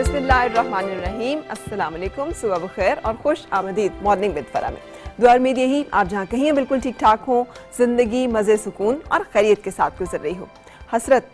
बिस्मिल्लाहिर्रहमानिर्रहीम, अस्सलाम वालेकुम, सुबह बखैर और खुश आमदीद मॉर्निंग विद फरा में। दुआ में यही आप जहाँ कहीं हैं बिल्कुल ठीक ठाक हों, ज़िंदगी मज़े सुकून और खैरियत के साथ गुजर रही हो। हसरत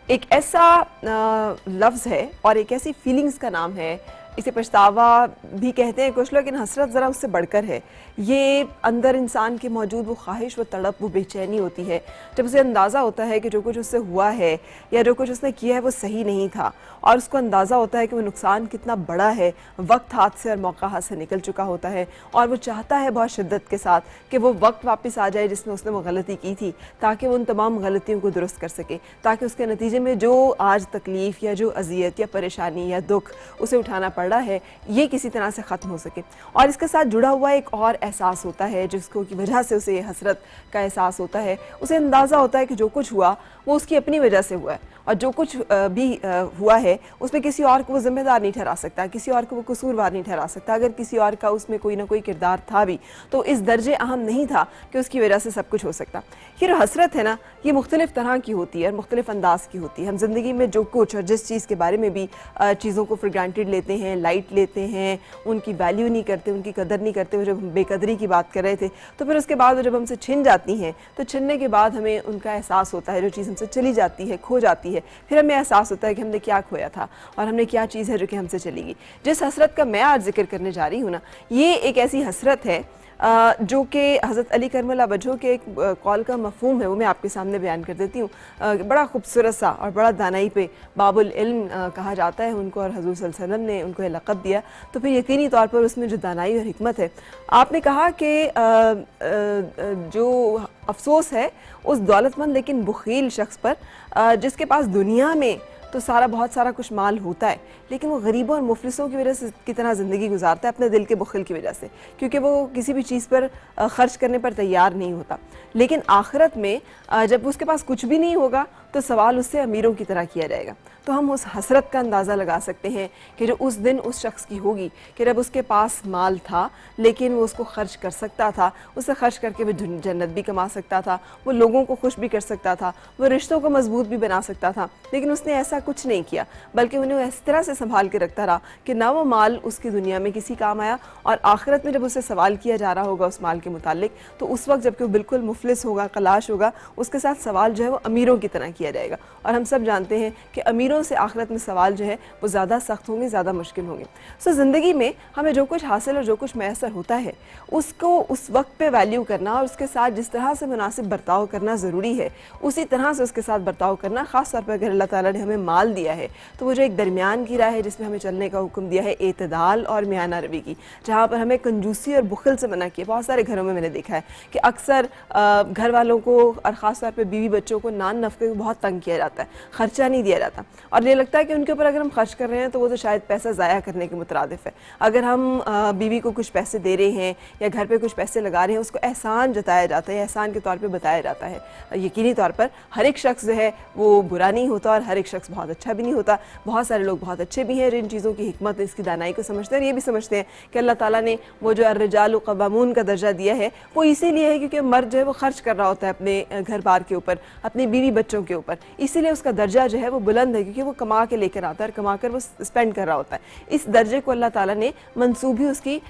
एक ऐसा लफ्ज़ है और एक ऐसी फीलिंग्स का नाम है, इसे पछतावा भी कहते हैं कुछ लोग, लेकिन हसरत ज़रा उससे बढ़कर है। ये अंदर इंसान की मौजूद वो ख्वाहिश, वो तड़प, वो बेचैनी होती है जब उसे अंदाज़ा होता है कि जो कुछ उससे हुआ है या जो कुछ उसने किया है वो सही नहीं था, और उसको अंदाज़ा होता है कि वो नुकसान कितना बड़ा है, वक्त हाथ से और मौका हाथ से निकल चुका होता है, और वो चाहता है बहुत शिद्दत के साथ कि वो वक्त वापस आ जाए जिसमें उसने वो गलती की थी, ताकि वो उन तमाम गलतियों को दुरुस्त कर सके, ताकि उसके नतीजे में जो आज तकलीफ़ या जो अजियत या परेशानी या दुख उसे उठाना पड़ रहा है ये किसी तरह से ख़त्म हो सके। और इसके साथ जुड़ा हुआ एक और एहसास होता है जिसको की वजह से उसे हसरत का एहसास होता है। उसे अंदाज़ा होता है कि जो कुछ हुआ वो उसकी अपनी वजह से हुआ है, और जो कुछ भी हुआ है उसमें किसी और को वो जिम्मेदार नहीं ठहरा सकता, किसी और को वो कसूरवार नहीं ठहरा सकता। अगर किसी और का उसमें कोई ना कोई किरदार था भी तो इस दर्जे अहम नहीं था कि उसकी वजह से सब कुछ हो सकता। ये जो हसरत है ना, ये मुख्तलिफ़ तरह की होती है और मुख्तलिफ़ अंदाज़ की होती है। हम ज़िंदगी में जो कुछ और जिस चीज़ के बारे में भी चीज़ों को फॉर ग्रांटेड लेते हैं, लाइट लेते हैं, उनकी वैल्यू नहीं करते, उनकी कदर नहीं करते। वो जब हम बेकदरी की बात कर रहे थे तो फिर उसके बाद जब हमसे छिन जाती हैं तो छिनने के बाद हमें उनका एहसास होता है। जो चीज़ हमसे चली जाती है, खो जाती है, फिर हमें एहसास होता है कि हमने क्या खोया था और हमने क्या चीज़ है जो कि हमसे चली गई। जिस हसरत का मैं आज जिक्र करने जा रही हूँ ना, ये एक ऐसी हसरत है जो कि हज़रत अली करमल्ला वजहो के एक कॉल का मफ़हूम है, वो मैं आपके सामने बयान कर देती हूँ। बड़ा खूबसूरत सा और बड़ा दानाई पे बाबुल इल्म कहा जाता है उनको, और हज़ूर सल्लल्लाहु अलैहि वसल्लम ने उनको ये लक़ब दिया, तो फिर यकीनी तौर पर उसमें जो दानाई और हिकमत है। आपने कहा कि जो अफसोस है उस दौलतमंद लेकिन बुखील शख्स पर जिसके पास दुनिया में तो बहुत सारा कुछ माल होता है, लेकिन वो गरीबों और मुफलिसों की वजह से कितना ज़िंदगी गुजारता है अपने दिल के बुखल की वजह से, क्योंकि वो किसी भी चीज़ पर ख़र्च करने पर तैयार नहीं होता। लेकिन आखिरत में जब उसके पास कुछ भी नहीं होगा तो सवाल उससे अमीरों की तरह किया जाएगा। तो हम उस हसरत का अंदाज़ा लगा सकते हैं कि जो उस दिन उस शख्स की होगी कि जब उसके पास माल था लेकिन वो उसको खर्च कर सकता था, उसे खर्च करके वो जन्नत भी कमा सकता था, वो लोगों को खुश भी कर सकता था, वो रिश्तों को मजबूत भी बना सकता था। लेकिन उसने ऐसा कुछ नहीं किया, बल्कि उन्हें इस तरह से संभाल के रखता रहा कि ना वो माल उसकी दुनिया में किसी काम आया, और आखिरत में जब उससे सवाल किया जा रहा होगा उस माल के मुतालिक, तो उस वक्त जबकि वो बिल्कुल मुफलिस होगा, कलाश होगा, उसके साथ सवाल जो है वो अमीरों की तरह किया जाएगा। और हम सब जानते हैं कि अमीरों से आखिरत में सवाल जो है वो ज़्यादा सख्त होंगे, ज़्यादा मुश्किल होंगे। सो ज़िंदगी में हमें जो कुछ हासिल और जो कुछ मैसर होता है उसको उस वक्त पे वैल्यू करना और उसके साथ जिस तरह से मुनासिब बर्ताव करना ज़रूरी है, उसी तरह से उसके साथ बर्ताव करना। ख़ास तौर पर अगर अल्लाह ताला ने हमें माल दिया है तो वो जो एक दरमियान की राह है जिसमें हमें चलने का हुक्म दिया है, एतदाल और मियाना रवी की, जहाँ पर हमें कंजूसी और बुखल से मना किया। बहुत सारे घरों में मैंने देखा है कि अक्सर घर वालों को और ख़ास तौर पर बीवी बच्चों को नान नफ़क़े को बहुत तंग किया जाता है, ख़र्चा नहीं दिया जाता, और ये लगता है कि उनके ऊपर अगर हम खर्च कर रहे हैं तो वो तो शायद पैसा ज़ाया करने के मुतरादिफ है। अगर हम बीवी को कुछ पैसे दे रहे हैं या घर पे कुछ पैसे लगा रहे हैं, उसको एहसान जताया जाता है, एहसान के तौर पे बताया जाता है। यकीनी तौर पर हर एक शख्स जो है वो बुरा नहीं होता और हर एक शख्स बहुत अच्छा भी नहीं होता। बहुत सारे लोग बहुत अच्छे भी हैं, इन चीज़ों की हिकमत, इसकी दानाई को समझते हैं, और ये भी समझते हैं कि अल्लाह ताला ने वो जो अर्रिजालु क़व्वामून का दर्जा दिया है वो इसीलिए है क्योंकि मर्द जो है वो खर्च कर रहा होता है अपने घर बार के ऊपर, अपनी बीवी बच्चों के ऊपर, इसीलिए उसका दर्जा जो है वो बुलंद है, क्योंकि वो कमा के लेकर आता है और कमा कर वो स्पेंड कर रहा होता है। इस दर्जे को अल्लाह ताला ने मंसूब ही उसकी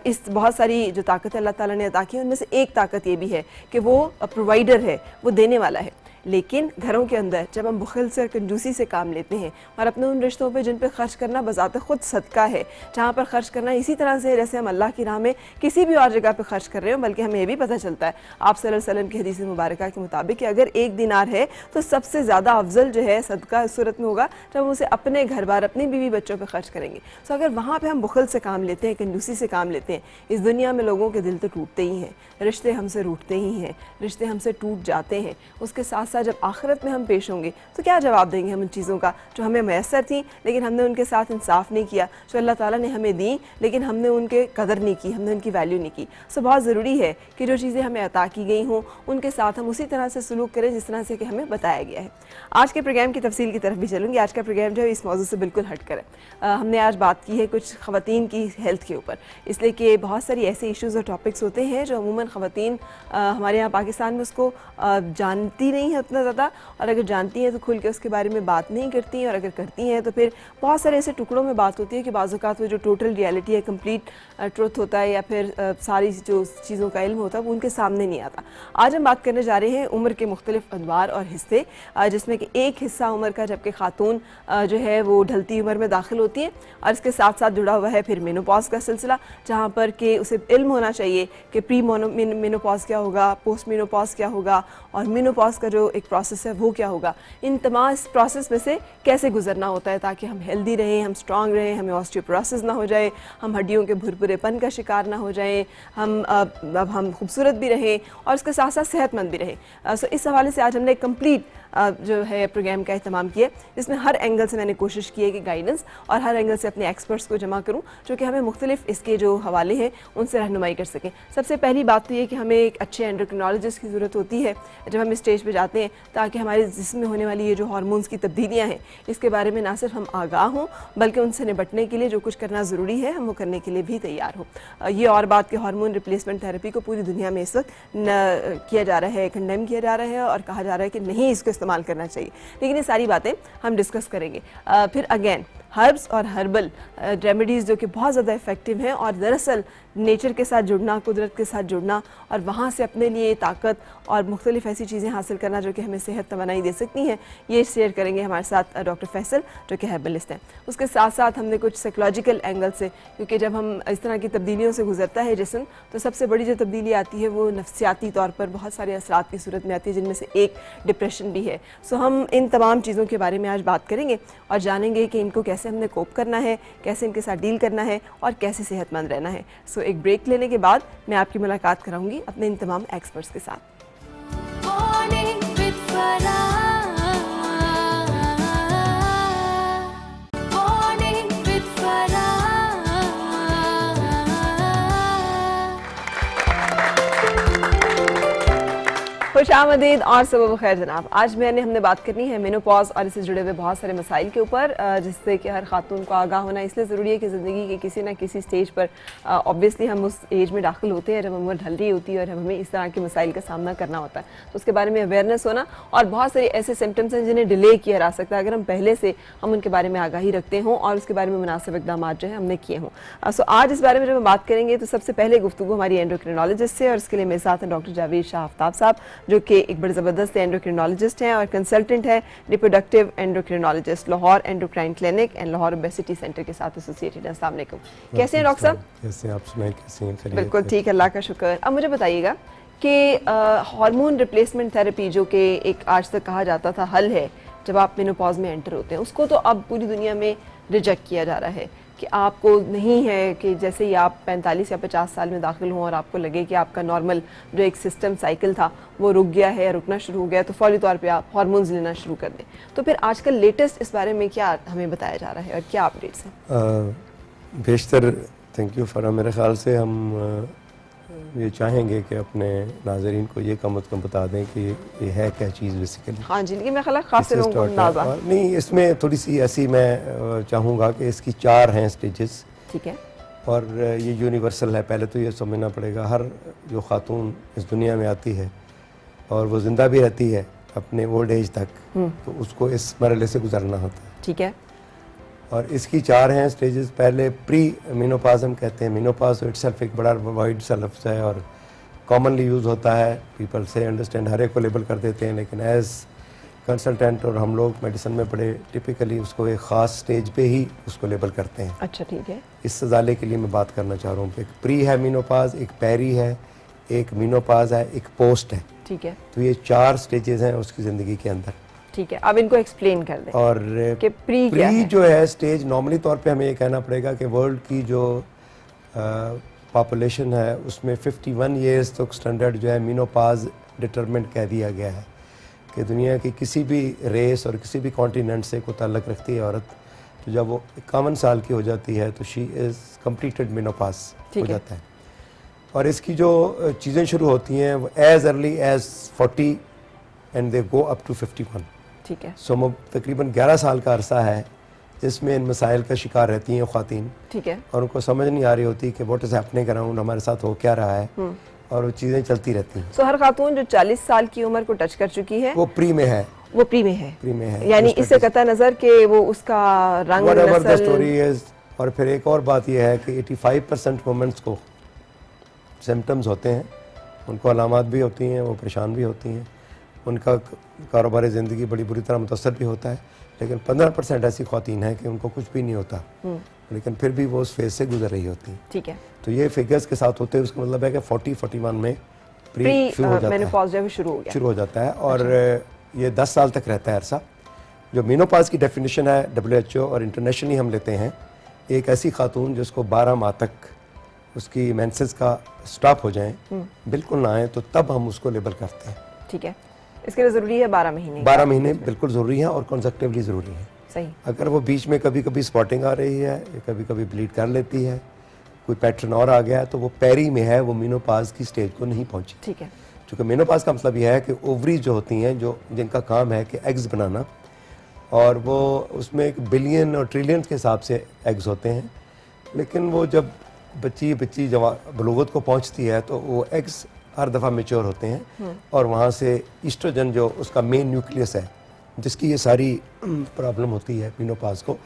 इस बहुत सारी जो ताकत अल्लाह ताला ने अता की उनमें से एक ताकत ये भी है कि वो प्रोवाइडर है, वो देने वाला है। लेकिन घरों के अंदर जब हम बुखल से और कंजूसी से काम लेते हैं और अपने उन रिश्तों पे जिन पे खर्च करना बज़ाते खुद सदका है, जहाँ पर खर्च करना इसी तरह से जैसे हम अल्लाह की राह में किसी भी और जगह पे खर्च कर रहे हो, बल्कि हमें ये भी पता चलता है आप सल्लल्लाहु अलैहि वसल्लम की हदीस मुबारक के मुताबिक कि अगर एक दिनार है तो सबसे ज़्यादा अफजल जो है सदका इस सूरत में होगा जब हम उसे अपने घर बार, अपनी बीवी बच्चों पर खर्च करेंगे। तो अगर वहाँ पर हम बुखल से काम लेते हैं, कंजूसी से काम लेते हैं, इस दुनिया में लोगों के दिल तो टूटते ही हैं, रिश्ते हमसे रूठते ही हैं, रिश्ते हमसे टूट जाते हैं। उसके साथ साथ जब आखिरत में हम पेश होंगे तो क्या जवाब देंगे हम उन चीज़ों का जो हमें मैसर थी लेकिन हमने उनके साथ इंसाफ नहीं किया, जो अल्लाह ताला ने हमें दी लेकिन हमने उनके कदर नहीं की, हमने उनकी वैल्यू नहीं की। सो बहुत ज़रूरी है कि जो चीज़ें हमें अता की गई हों उनके साथ हम उसी तरह से सलूक करें जिस तरह से कि हमें बताया गया है। आज के प्रोग्राम की तफसील की तरफ भी चलूँगी। आज का प्रोग्राम जो है इस मौजू से बिल्कुल हट कर है। हमने आज बात की है कुछ ख़वातीन की हेल्थ के ऊपर, इसलिए कि बहुत सारी ऐसे इशूज़ और टॉपिक्स होते हैं जो अमूमन ख़वातीन हमारे यहाँ पाकिस्तान में उसको जानती नहीं उतना ज़्यादा, और अगर जानती हैं तो खुल के उसके बारे में बात नहीं करती हैं, और अगर करती हैं तो फिर बहुत सारे ऐसे टुकड़ों में बात होती है कि बाज़ औक़ात वो जो टोटल रियलिटी है, कंप्लीट ट्रुथ होता है, या फिर सारी जो चीज़ों का इल्म होता है वो उनके सामने नहीं आता। आज हम बात करने जा रहे हैं उम्र के मुख्तलिफ अनवार और हिस्से, जिसमें कि एक हिस्सा उम्र का जबकि खातून जो है वो ढलती उम्र में दाखिल होती है, और इसके साथ साथ जुड़ा हुआ है फिर मेनोपॉज का सिलसिला, जहाँ पर कि उसे इल्म होना चाहिए कि प्री मेनोपॉज क्या होगा, पोस्ट मेनोपॉज क्या होगा, और मेनोपॉज का जो एक प्रोसेस है वो क्या होगा। इन तमाम इस प्रोसेस में से कैसे गुजरना होता है ताकि हम हेल्दी रहें, हम स्ट्रॉन्ग रहें, हमें ऑस्टियोपोरोसिस ना हो जाए, हम हड्डियों के भुरभुरेपन का शिकार ना हो जाएं, हम खूबसूरत भी रहें और उसके साथ साथ सेहतमंद भी रहें। सो इस हवाले से आज हमने कंप्लीट जो है प्रोग्राम का अहतमाम किया, जिसमें हर एंगल से मैंने कोशिश की है कि गाइडेंस और हर एंगल से अपने एक्सपर्ट्स को जमा करूं जो कि हमें मुख्तलिफ इसके जो हवाले हैं उनसे रहनुमाई कर सकें। सबसे पहली बात तो ये कि हमें एक अच्छे एंडोक्रिनोलॉजिस्ट की ज़रूरत होती है जब हम इस स्टेज पर जाते हैं, ताकि हमारे जिस्म में होने वाली ये जो हार्मोन्स की तब्दीलियाँ हैं इसके बारे में ना सिर्फ हम आगाह हों बल्कि उनसे निपटने के लिए जो कुछ करना ज़रूरी है हम वो करने के लिए भी तैयार हों। ये और बात कि हार्मोन रिप्लेसमेंट थेरेपी को पूरी दुनिया में इस वक्त किया जा रहा है, कंडेम किया जा रहा है और कहा जा रहा है कि नहीं इसको इस्तेमाल करना चाहिए, लेकिन ये सारी बातें हम डिस्कस करेंगे। फिर अगेन हर्ब्स और हर्बल रेमेडीज़ जो कि बहुत ज़्यादा इफ़ेक्टिव हैं और दरअसल नेचर के साथ जुड़ना, कुदरत के साथ जुड़ना और वहाँ से अपने लिए ताकत और मुख्तलिफ ऐसी चीज़ें हासिल करना जो कि हमें सेहत तवानाई दे सकती हैं, ये शेयर करेंगे हमारे साथ डॉक्टर फैसल जो कि हर्बलिस्ट हैं। उसके साथ साथ हमने कुछ साइकोलॉजिकल एंगल से, क्योंकि जब हम इस तरह की तब्दीलियों से गुजरता है जिस्म, तो सबसे बड़ी जो तब्दीली आती है वो नफ्सियाती तौर पर बहुत सारे असरात की सूरत में आती है, जिनमें से एक डिप्रेशन भी है। सो हम इन तमाम चीज़ों के बारे में आज बात करेंगे और जानेंगे कि इनको कैसे हमने कोप करना है, कैसे इनके साथ डील करना है और कैसे सेहतमंद रहना है। सो एक ब्रेक लेने के बाद मैं आपकी मुलाकात कराऊंगी अपने इन तमाम एक्सपर्ट्स के साथ। खुशामदीद और सुबह खैर जनाब। आज हमने बात करनी है मेनोपॉज और इससे जुड़े हुए बहुत सारे मसाइल के ऊपर, जिससे कि हर खातून को आगाह होना इसलिए ज़रूरी है कि ज़िंदगी के किसी ना किसी स्टेज पर ऑब्वियसली हम उस एज में दाखिल होते हैं जब उम्र ढल रही होती है और हमें इस तरह के मसाइल का सामना करना होता है, तो उसके बारे में अवेयरनेस होना। और बहुत सारे ऐसे सिम्टम्स हैं जिन्हें डिले किया जा सकता है अगर हम पहले से हम उनके बारे में आगाही रखते हों और उसके बारे में मुनासिब इक़दाम जो है हमने किए हों। सो आज इस बारे में जब हम बात करेंगे तो सबसे पहले गुफ्तगू हमारी एंडोक्रिनोलॉजिस्ट से, और इसके लिए मेरे साथ हैं डॉक्टर जावेद शाह आफ्ताब साहब जो कि एक बड़े ज़बरदस्त एंडोक्रिनोलॉजिस्ट हैं और कंसल्टेंट है reproductive endocrinologist Lahore endocrine clinic and Lahore obesity centre के साथ एसोसिएटेड हैं। अस्सलाम वालेकुम, कैसे हैं डॉक्टर साहब? कैसे आप सुनाएं, कैसे हैं? बिल्कुल ठीक, अल्लाह का शुक्र। अब मुझे बताइएगा कि हार्मोन रिप्लेसमेंट थेरेपी जो कि एक आज तक कहा जाता था हल है जब आप मेनोपॉज में एंटर होते हैं, उसको तो अब पूरी दुनिया में रिजेक्ट किया जा रहा है कि आपको नहीं है कि जैसे ही आप 45 या 50 साल में दाखिल हों और आपको लगे कि आपका नॉर्मल जो एक सिस्टम साइकिल था वो रुक गया है, रुकना शुरू हो गया, तो फौरी तौर पे आप हार्मोन्स लेना शुरू कर दें। तो फिर आजकल लेटेस्ट इस बारे में क्या हमें बताया जा रहा है और क्या अपडेट्स हैं? बेशतर थैंक यू फरा। मेरे ख्याल से हम ये चाहेंगे कि अपने नाज़रीन को ये कम अज़ कम बता दें कि ये है क्या चीज़ बेसिकली। हाँ जी, लेकिन मैं ख्याल खास लोगों को अंदाज़ा नहीं, इसमें थोड़ी सी ऐसी मैं चाहूँगा कि इसकी 4 हैं स्टेजेस, ठीक है, और ये यूनिवर्सल है। पहले तो ये समझना पड़ेगा हर जो खातून इस दुनिया में आती है और वो ज़िंदा भी रहती है अपने ओल्ड एज तक, तो उसको इस मरहले से गुजरना होता है, ठीक है। और इसकी 4 हैं स्टेजेस। पहले प्री मेनोपॉज हम कहते हैं। मेनोपॉज इटसेल्फ एक बड़ा वाइड सा लफ्ज़ है और कॉमनली यूज़ होता है, पीपल से अंडरस्टैंड, हर एक को लेबल कर देते हैं, लेकिन एज़ कंसल्टेंट और हम लोग मेडिसिन में बड़े टिपिकली उसको एक ख़ास स्टेज पे ही उसको लेबल करते हैं। अच्छा, ठीक है। इस सजाले के लिए मैं बात करना चाह रहा हूँ। एक प्री है मेनोपॉज, एक पेरी है, एक मेनोपॉज है, एक पोस्ट है, ठीक है। तो ये 4 स्टेजेस हैं उसकी ज़िंदगी के अंदर, ठीक है। अब इनको एक्सप्लेन कर दें। और कि प्री जो है स्टेज, नॉर्मली तौर पे हमें ये कहना पड़ेगा कि वर्ल्ड की जो पॉपुलेशन है उसमें 51 ईयर्स तक स्टैंडर्ड जो है मेनोपॉज डिटरमिनेंट कह दिया गया है कि दुनिया की किसी भी रेस और किसी भी कॉन्टिनेंट से कोई ताल्लुक़ रखती है औरत, तो जब वो 51 साल की हो जाती है तो शी इज़ कम्प्लीटेड मेनोपॉज हो जाता है। और इसकी जो चीज़ें शुरू होती हैं वो as early as 40 and they go up to 51, ठीक है। सो तकरीबन 11 साल का अरसा है जिसमें इन मसाइल का शिकार रहती हैं ख़वातीन, ठीक है, और उनको समझ नहीं आ रही होती कि व्हाट इज़ हैपनिंग अराउंड, हमारे साथ हो क्या रहा है, और वो चीज़ें चलती रहती हैं। हर खातून जो 40 साल की उम्र को टच कर चुकी है वो प्री में है, वो प्री में है, यानी उसका इससे कतई नजर कि वो उसका रंग whatever the नस्ल। story is। और फिर एक और बात यह है कि 85% वुमेन्स को सिम्टम्स होते हैं, उनको अलामात भी होती हैं, वो परेशान भी होती हैं, उनका कारोबारी ज़िंदगी बड़ी बुरी तरह मुतासर भी होता है, लेकिन 15% ऐसी ख़वातीन हैं कि उनको कुछ भी नहीं होता, लेकिन फिर भी वो उस फेज से गुजर रही होती हैं। ठीक है, तो ये फिगर्स के साथ होते हैं, उसका मतलब है कि 40-41 में प्री शुरू हो जाता है और ये 10 साल तक रहता है अरसा। जो मेनोपॉज की डेफिनेशन है WHO और इंटरनेशनली हम लेते हैं, एक ऐसी खातून जिसको 12 माह तक उसकी मेंसेस का स्टॉप हो जाए, बिल्कुल ना आए, तो तब हम उसको लेबल करते हैं। ठीक है, इसके लिए ज़रूरी है 12 महीने। 12 महीने बिल्कुल ज़रूरी है और कंसेक्टिवली ज़रूरी है। सही। अगर वो बीच में कभी कभी स्पॉटिंग आ रही है, कभी कभी ब्लीड कर लेती है, कोई पैटर्न और आ गया है, तो वो पेरी में है, वो मेनोपॉज की स्टेज को नहीं पहुंची। ठीक है, क्योंकि मेनोपॉज का मतलब यह है कि ओवरीज जो होती हैं, जो जिनका काम है कि एग्स बनाना, और वो उसमें एक बिलियन और ट्रिलियन के हिसाब से एग्स होते हैं, लेकिन वो जब बच्ची बलूगत को पहुंचती है तो वो एग्स हर दफ़ा मेच्योर होते हैं और वहाँ से ईस्ट्रोजन जो उसका मेन न्यूक्लियस है, जिसकी ये सारी प्रॉब्लम होती है मेनोपॉज को,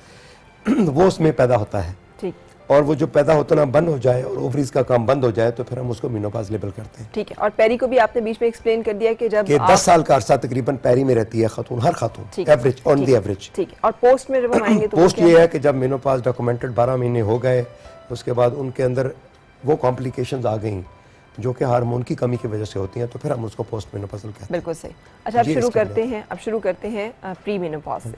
वो उसमें पैदा होता है। ठीक। और वो जो पैदा होता बंद हो जाए और ओवरीज का काम बंद हो जाए तो फिर हम उसको मेनोपॉज लेबल करते हैं। ठीक है, और पेरी को भी आपने बीच में एक्सप्लेन कर दिया कि जब 10 साल का अरसा तकरीबन पेरी में रहती है खातून, हर खातून, एवरेज, ऑन द एवरेज। ठीक है, और पोस्ट में जब हम आएंगे तो पोस्ट ये है कि जब मेनोपॉज डॉक्यूमेंटेड 12 महीने हो गए, उसके बाद उनके अंदर वो कॉम्प्लिकेशंस आ गई जो कि हार्मोन की कमी की वजह से होती हैं, तो फिर हम उसको पोस्ट मेनोपॉजल कहते हैं। बिल्कुल सही। अच्छा, अब शुरू करते हैं प्री मेनोपॉज से,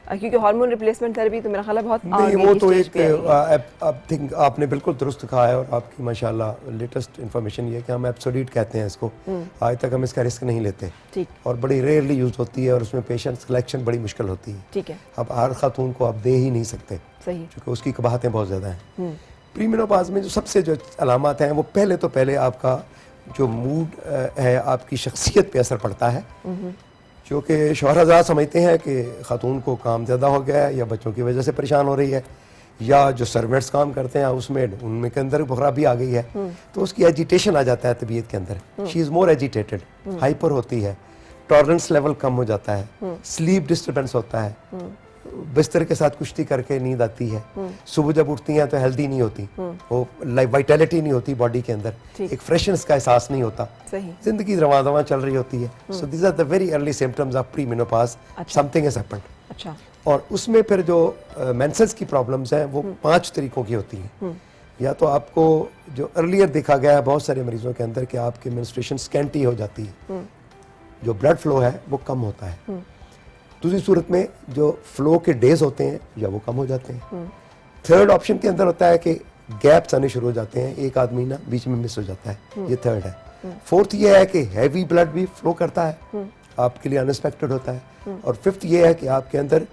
क्योंकि हार्मोन रिप्लेसमेंट थेरेपी तो मेरा ख्याल है बहुत नहीं, वो तो एक आई थिंक आपने बिल्कुल दुरुस्त कहा है, और आपकी माशाल्लाह लेटेस्ट इन्फॉर्मेशन ये है कि हम एब्सोल्यूट कहते हैं इसको, आज तक हम इसका रिस्क नहीं लेते। ठीक। और बड़ी रेयरली यूज होती है और उसमें पेशेंट सिलेक्शन बड़ी मुश्किल होती है। ठीक है, अब हर खातून को आप दे ही नहीं सकते। सही। क्योंकि उसकी कबाहतें बहुत ज़्यादा हैं। प्री मेनोपॉज में जो सबसे जो अलामत हैं, वो पहले आपका जो मूड है, आपकी शख्सियत पे असर पड़ता है, जो कि शौहर हज़रात समझते हैं कि खातून को काम ज़्यादा हो गया है या बच्चों की वजह से परेशान हो रही है, या जो सर्वेंट्स काम करते हैं उसमें उनमें के अंदर खराबी आ गई है, तो उसकी एजिटेशन आ जाता है तबीयत के अंदर। She is more agitated, hyper होती है, टॉलरेंस लेवल कम हो जाता है, स्लीप डिस्टर्बेंस होता है, बिस्तर के साथ कुश्ती करके नींद आती है, सुबह जब उठती हैं तो हेल्दी नहीं होती, वो वाइटैलिटी नहीं होती बॉडी के अंदर, एक फ्रेशनेस का एहसास नहीं होता, जिंदगी रवां चल रही होती है। So these are the very early symptoms of pre menopause, something has happened. अच्छा। और उसमें फिर जो मेंसेस की प्रॉब्लम्स हैं वो 5 तरीकों की होती हैं। या तो आपको जो अर्लियर देखा गया है बहुत सारे मरीजों के अंदर कि आपकी मेंस्ट्रुएशन स्कैंटी हो जाती है, जो ब्लड फ्लो है वो कम होता है। दूसरी सूरत में जो फ्लो के डेज होते हैं या वो कम हो जाते हैं। थर्ड ऑप्शन के अंदर होता है कि गैप्स आने शुरू हो जाते हैं, एक आध महीना बीच में मिस हो जाता है, ये थर्ड है। फोर्थ ये है कि हैवी ब्लड भी फ्लो करता है, आपके लिए अनएक्सपेक्टेड होता है। और फिफ्थ ये है कि आपके अंदर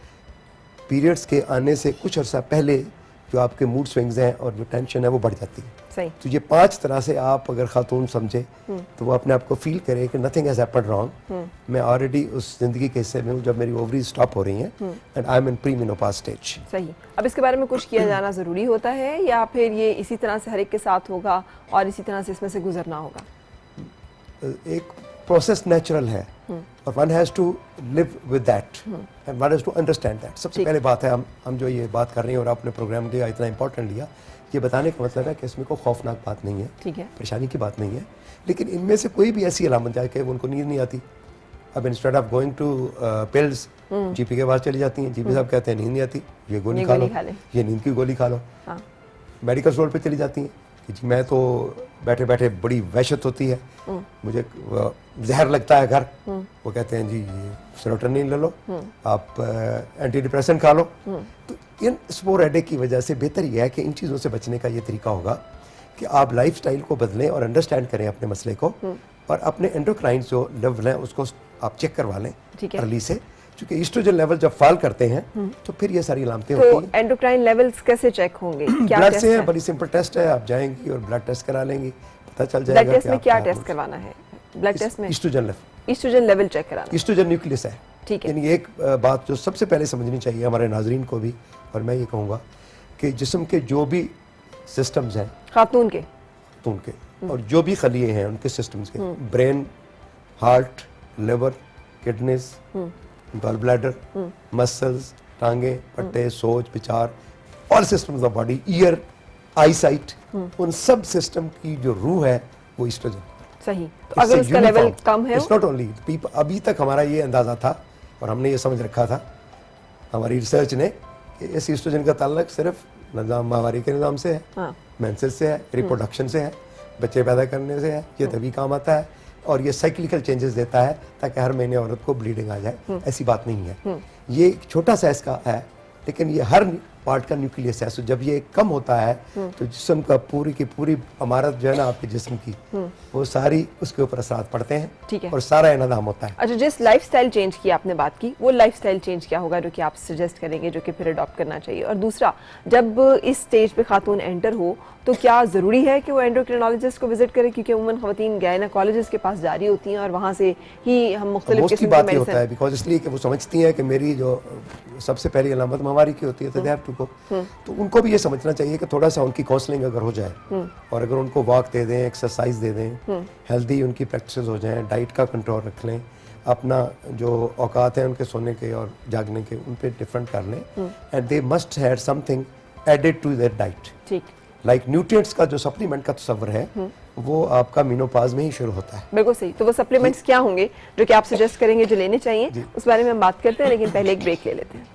पीरियड्स के आने से कुछ अर्सा पहले जो आपके मूड स्विंग्स हैं और जो टेंशन है वो बढ़ जाती है। सही। तो ये 5 तरह से आप अगर खातून समझे तो वो अपने आप को फील करे कि नथिंग हैज हैपेंड रॉन्ग, मैं ऑलरेडी उस जिंदगी के हिस्से में हूँ जब मेरी ओवरीज स्टॉप हो रही हैं and I am in pre menopause stage. सही। अब इसके बारे में कुछ किया जाना ज़रूरी होता है या फिर ये इसी तरह से हर एक के साथ होगा और इसी तरह से इसमें से गुजरना होगा? एक प्रोसेस नेचुरल है और one has to live with that and one has to understand that. सबसे पहले बात है हम जो ये बात कर रहे हैं और आपने प्रोग्राम लिया, इतना इंपॉर्टेंट लिया, ये बताने का मतलब है कि इसमें कोई खौफनाक बात नहीं है, ठीक है, परेशानी की बात नहीं है, लेकिन इनमें से कोई भी ऐसी अलामत जाए कि उनको नींद नहीं आती, अब instead of going to pills GP के पास चली जाती हैं, जीपी साहब कहते हैं नींद नहीं आती, ये गोली खा लो, ये नींद की गोली खा लो। मेडिकल स्टोर पे चली जाती हैं कि जी मैं तो बैठे बैठे बड़ी वहशत होती है, मुझे जहर लगता है घर, वो कहते हैं जी ये सेरोटोनिन ले लो, आप एंटी डिप्रेसेंट खा लो। तो इन स्पोरेडिक की वजह से बेहतर यह है कि इन चीज़ों से बचने का ये तरीका होगा कि आप लाइफस्टाइल को बदलें और अंडरस्टैंड करें अपने मसले को, और अपने एंडोक्राइन जो लेवल हैं उसको आप चेक करवा लें अर्ली से, क्योंकि ईस्ट्रोजन लेवल जब फॉल करते हैं तो फिर ये सारी अलामतें होती हैं। तो एंडोक्राइन लेवल्स कैसे चेक होंगे? ब्लड से है, बड़ी सिंपल टेस्ट है, आप जाएंगी और ब्लड टेस्ट करा लेंगी, पता चल जाएगा। ब्लड टेस्ट में क्या टेस्ट करवाना है? ब्लड टेस्ट में ईस्ट्रोजन लेवल चेक कराना है, ईस्ट्रोजन न्यूक्लियस है, ठीक है। यानी एक बात जो सबसे पहले समझनी चाहिए हमारे नाजरीन को भी, और मैं ये कहूँगा कि जिस्म के जो भी सिस्टम्स हैं, खातून के खातून के, और जो भी खलिए हैं उनके सिस्टम्स के, brain, heart, liver, kidneys, gall bladder, muscles, टांगे, पट्टे, सोच, विचार, all systems of body, ear, eyesight, उन सब सिस्टम की जो रूह है वो ईस्ट्रोजन। सही। तो अगर उसका लेवल कम है, इट्स नॉट ओनली पीपल, अभी तक हमारा ये अंदाजा था और हमने ये समझ रखा था हमारी रिसर्च ने कि इस ईस्ट्रोजन का ताल्लुक सिर्फ निज़ाम माहवारी के निज़ाम से है, मेंसेस से है, रिप्रोडक्शन से है, बच्चे पैदा करने से है, ये तभी काम आता है, और ये साइक्लिकल चेंजेस देता है ताकि हर महीने औरत को ब्लीडिंग आ जाए। ऐसी बात नहीं है, ये एक छोटा सा इसका है, लेकिन ये हर पार्ट का न्यूक्लियस है। सो जब ये कम होता है तो जिस्म का पूरी की पूरी इमारत जो है ना आपके जिस्म की, वो सारी उसके ऊपर असर पड़ते हैं। ठीक है। और सारा इनाम होता है। अच्छा, जिस लाइफस्टाइल चेंज की आपने बात की, वो लाइफस्टाइल चेंज क्या होगा जो कि आप सजेस्ट करेंगे जो कि फिर अडॉप्ट करना चाहिए? और दूसरा, जब इस स्टेज पे खातून एंटर हो तो क्या ज़रूरी है कि वो एंडोक्रिनोलॉजिस्ट को विजिट करे? क्योंकि उमूमन ख़वातीन गायनेकोलॉजिस्ट के पास जारी होती हैं और वहाँ से ही हम मुख्तलिफ किस्म की बात होता है, बिकॉज इसलिए कि वो समझती हैं कि मेरी जो सबसे पहली अलामत माहवारी की होती है, तो दे हैव टू गो। तो उनको भी ये समझना चाहिए कि थोड़ा सा उनकी काउंसलिंग अगर हो जाए, और अगर उनको वॉक दे दें, एक्सरसाइज दे दें, हेल्दी उनकी प्रैक्टिस हो जाएं, डाइट का कंट्रोल रख लें, अपना जो औकात है उनके सोने के और जागने के उन पे डिफरेंट कर लें, and they must have something added to their diet. ठीक, लाइक न्यूट्रिएंट्स का जो सप्लीमेंट का तस्वर है वो आपका मेनोपॉज में ही शुरू होता है। बिल्कुल सही। तो वो सप्लीमेंट्स क्या होंगे जो कि आप सजेस्ट करेंगे जो लेने चाहिए, उस बारे में हम बात करते हैं, लेकिन पहले एक ब्रेक ले लेते हैं।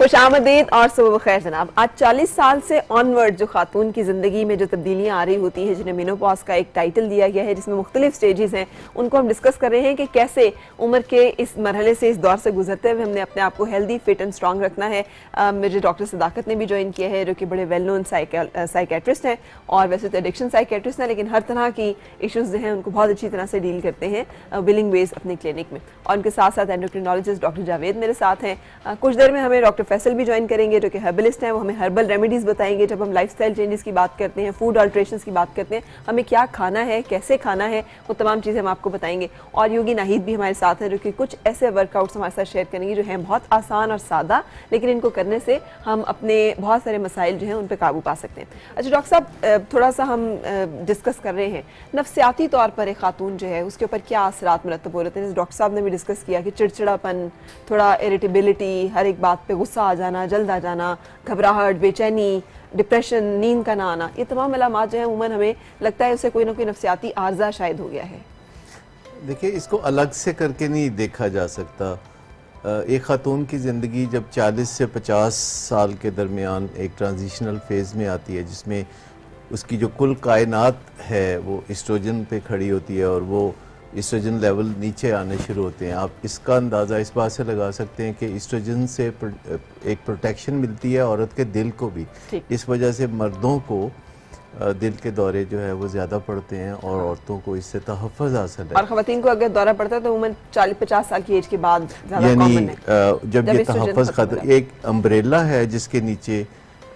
खुशामदीद और सुबह खैर जनाब। आज 40 साल से ऑनवर्ड जो खातून की ज़िंदगी में जो तब्दीलियाँ आ रही होती हैं, जिन्हें मेनोपॉज का एक टाइटल दिया गया है, जिसमें मुख्तलिफ स्टेजेस हैं, उनको हम डिस्कस कर रहे हैं कि कैसे उम्र के इस मरहले से, इस दौर से गुजरते हुए हमने अपने आप को हेल्दी, फिट एंड स्ट्रॉन्ग रखना है। मुझे डॉक्टर सदाकत ने भी ज्वाइन किया है, जो कि बड़े वेल नोन साइकेट्रिस्ट हैं, और वैसे तो एडिक्शन साइकेट्रिस्ट हैं, लेकिन हर तरह की इशूज़ जो हैं उनको बहुत अच्छी तरह से डील करते हैं विलिंग वेज अपने क्लिनिक में। और उनके साथ साथ एंडोक्रिनोलॉजिस्ट डॉक्टर जावेद मेरे साथ हैं। कुछ देर में हमें डॉक्टर फैसल भी ज्वाइन करेंगे जो कि हर्बलिस्ट हैं, वो हमें हर्बल रेमेडीज बताएंगे। जब हम लाइफस्टाइल चेंजेस की बात करते हैं, फूड अल्ट्रेशंस की बात करते हैं, हमें क्या खाना है, कैसे खाना है, वो तमाम चीज़ें हम आपको बताएंगे। और योगी नाहिद भी हमारे साथ हैं जो कि कुछ ऐसे वर्कआउट्स हमारे साथ शेयर करेंगे जो हैं बहुत आसान और सादा, लेकिन इनको करने से हम अपने बहुत सारे मसाइल जो हैं उन पर काबू पा सकते हैं। अच्छा डॉक्टर साहब, थोड़ा सा हम डिस्कस कर रहे हैं नफ्सियाती तौर पर एक खातून जो है उसके ऊपर क्या असरात मुरतब हो रहे हैं। डॉक्टर साहब ने भी डिस्कस किया कि चिड़चिड़ापन, थोड़ा इरिटेबिलिटी, हर एक बात पे गुस्सा आ जाना, जल्द आ जाना, घबराहट, बेचैनी, डिप्रेशन, नींद का ना आना, ये तमाम अलामात जो है उमूमन हमें लगता है उसे कोई ना कोई नफ्सियाती आर्जा शायद हो गया है। देखिए, इसको अलग से करके नहीं देखा जा सकता। एक ख़ातून की ज़िंदगी जब 40 से 50 साल के दरमियान एक ट्रांजिशनल फेज़ में आती है, जिसमें उसकी जो कुल कायनात है वो एस्ट्रोजन पे खड़ी होती है और वो एस्ट्रोजन लेवल नीचे आने शुरू होते हैं। आप इसका अंदाज़ा इस बात से लगा सकते हैं कि एस्ट्रोजन से एक प्रोटेक्शन मिलती है औरत के दिल को भी। इस वजह से मर्दों को दिल के दौरे जो है वो ज़्यादा पड़ते हैं और औरतों को इससे तहफ़्फ़ुज़ हासिल है। और ख़वातीन को अगर दौरा पड़ता है तो उम्र 40-50 साल की एज के बाद ज़्यादा कॉमन है। जब ये तहफ़्फ़ुज़ खत्म, एक अम्ब्रेला है जिसके नीचे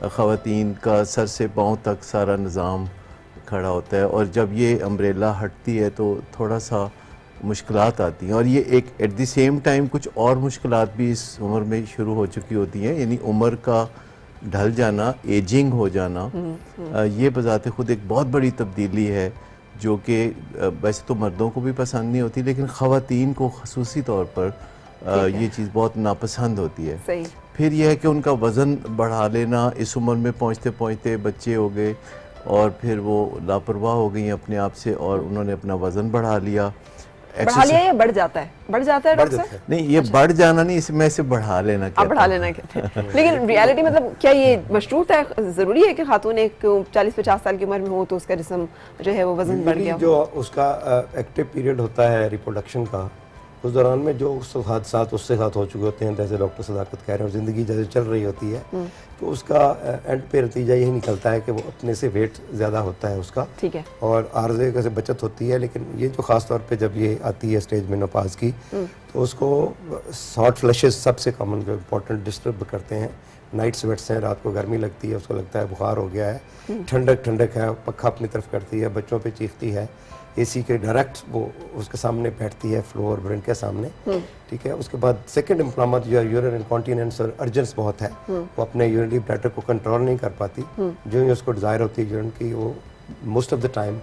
ख़वातीन का सर से पाँव तक सारा निज़ाम खड़ा होता है, और जब ये अम्ब्रेला हटती है तो थोड़ा सा मुश्किलात आती हैं। और ये एक एट द सेम टाइम कुछ और मुश्किलात भी इस उम्र में शुरू हो चुकी होती हैं, यानी उम्र का ढल जाना, एजिंग हो जाना, ये बज़ाते खुद एक बहुत बड़ी तब्दीली है जो कि वैसे तो मर्दों को भी पसंद नहीं होती, लेकिन ख़वातीन को ख़ुसूसी तौर पर ये चीज़ बहुत नापसंद होती है। सही। फिर यह है कि उनका वज़न बढ़ा लेना, इस उम्र में पहुँचते पहुँचते बच्चे हो गए और फिर वो लापरवाह हो गई अपने आप से और उन्होंने अपना वज़न बढ़ा लिया। या बढ़ जाता है? बढ़ जाता है डॉक्टर साहब? नहीं, ये बढ़ जाना नहीं, इसमें से बढ़ा लेना कहते हैं। बढ़ा लेना कहते हैं। लेकिन रियलिटी मतलब क्या ये मशरूत है, ज़रूरी है कि खातून एक 40-50 साल की उम्र में हो तो उसका जिस्म जो है वो वज़न बढ़ गया? जो उसका एक्टिव पीरियड होता है रिप्रोडक्शन का, उस दौरान में जो हादसात उससे साथ हो चुके होते हैं, जैसे डॉक्टर सदाकत कह रहे हैं, और ज़िंदगी जैसे चल रही होती है, तो उसका एंड पे नतीजा यही निकलता है कि वो अपने से वेट ज़्यादा होता है उसका। ठीक है। और आर्जे से बचत होती है। लेकिन ये जो ख़ास तौर पे जब ये आती है स्टेज मेनोपॉज की, तो उसको हॉट फ्लशेस सबसे कॉमन जो इम्पोर्टेंट डिस्टर्ब करते हैं, नाइट स्वेट्स हैं, रात को गर्मी लगती है, उसको लगता है बुखार हो गया है, ठंडक ठंडक है, पक्का अपनी तरफ करती है, बच्चों पे चीखती है, एसी के डायरेक्ट वो उसके सामने बैठती है, फ्लोर ब्रेन के सामने, ठीक है। उसके बाद सेकंड इम्प्लामेंट जो है यूरिन इनकॉन्टिनेंस और अर्जेंस बहुत है, वो अपने यूरिनरी ब्लैडर को कंट्रोल नहीं कर पाती, जो ही उसको डिज़ायर होती है यूरिन की, वो मोस्ट ऑफ द टाइम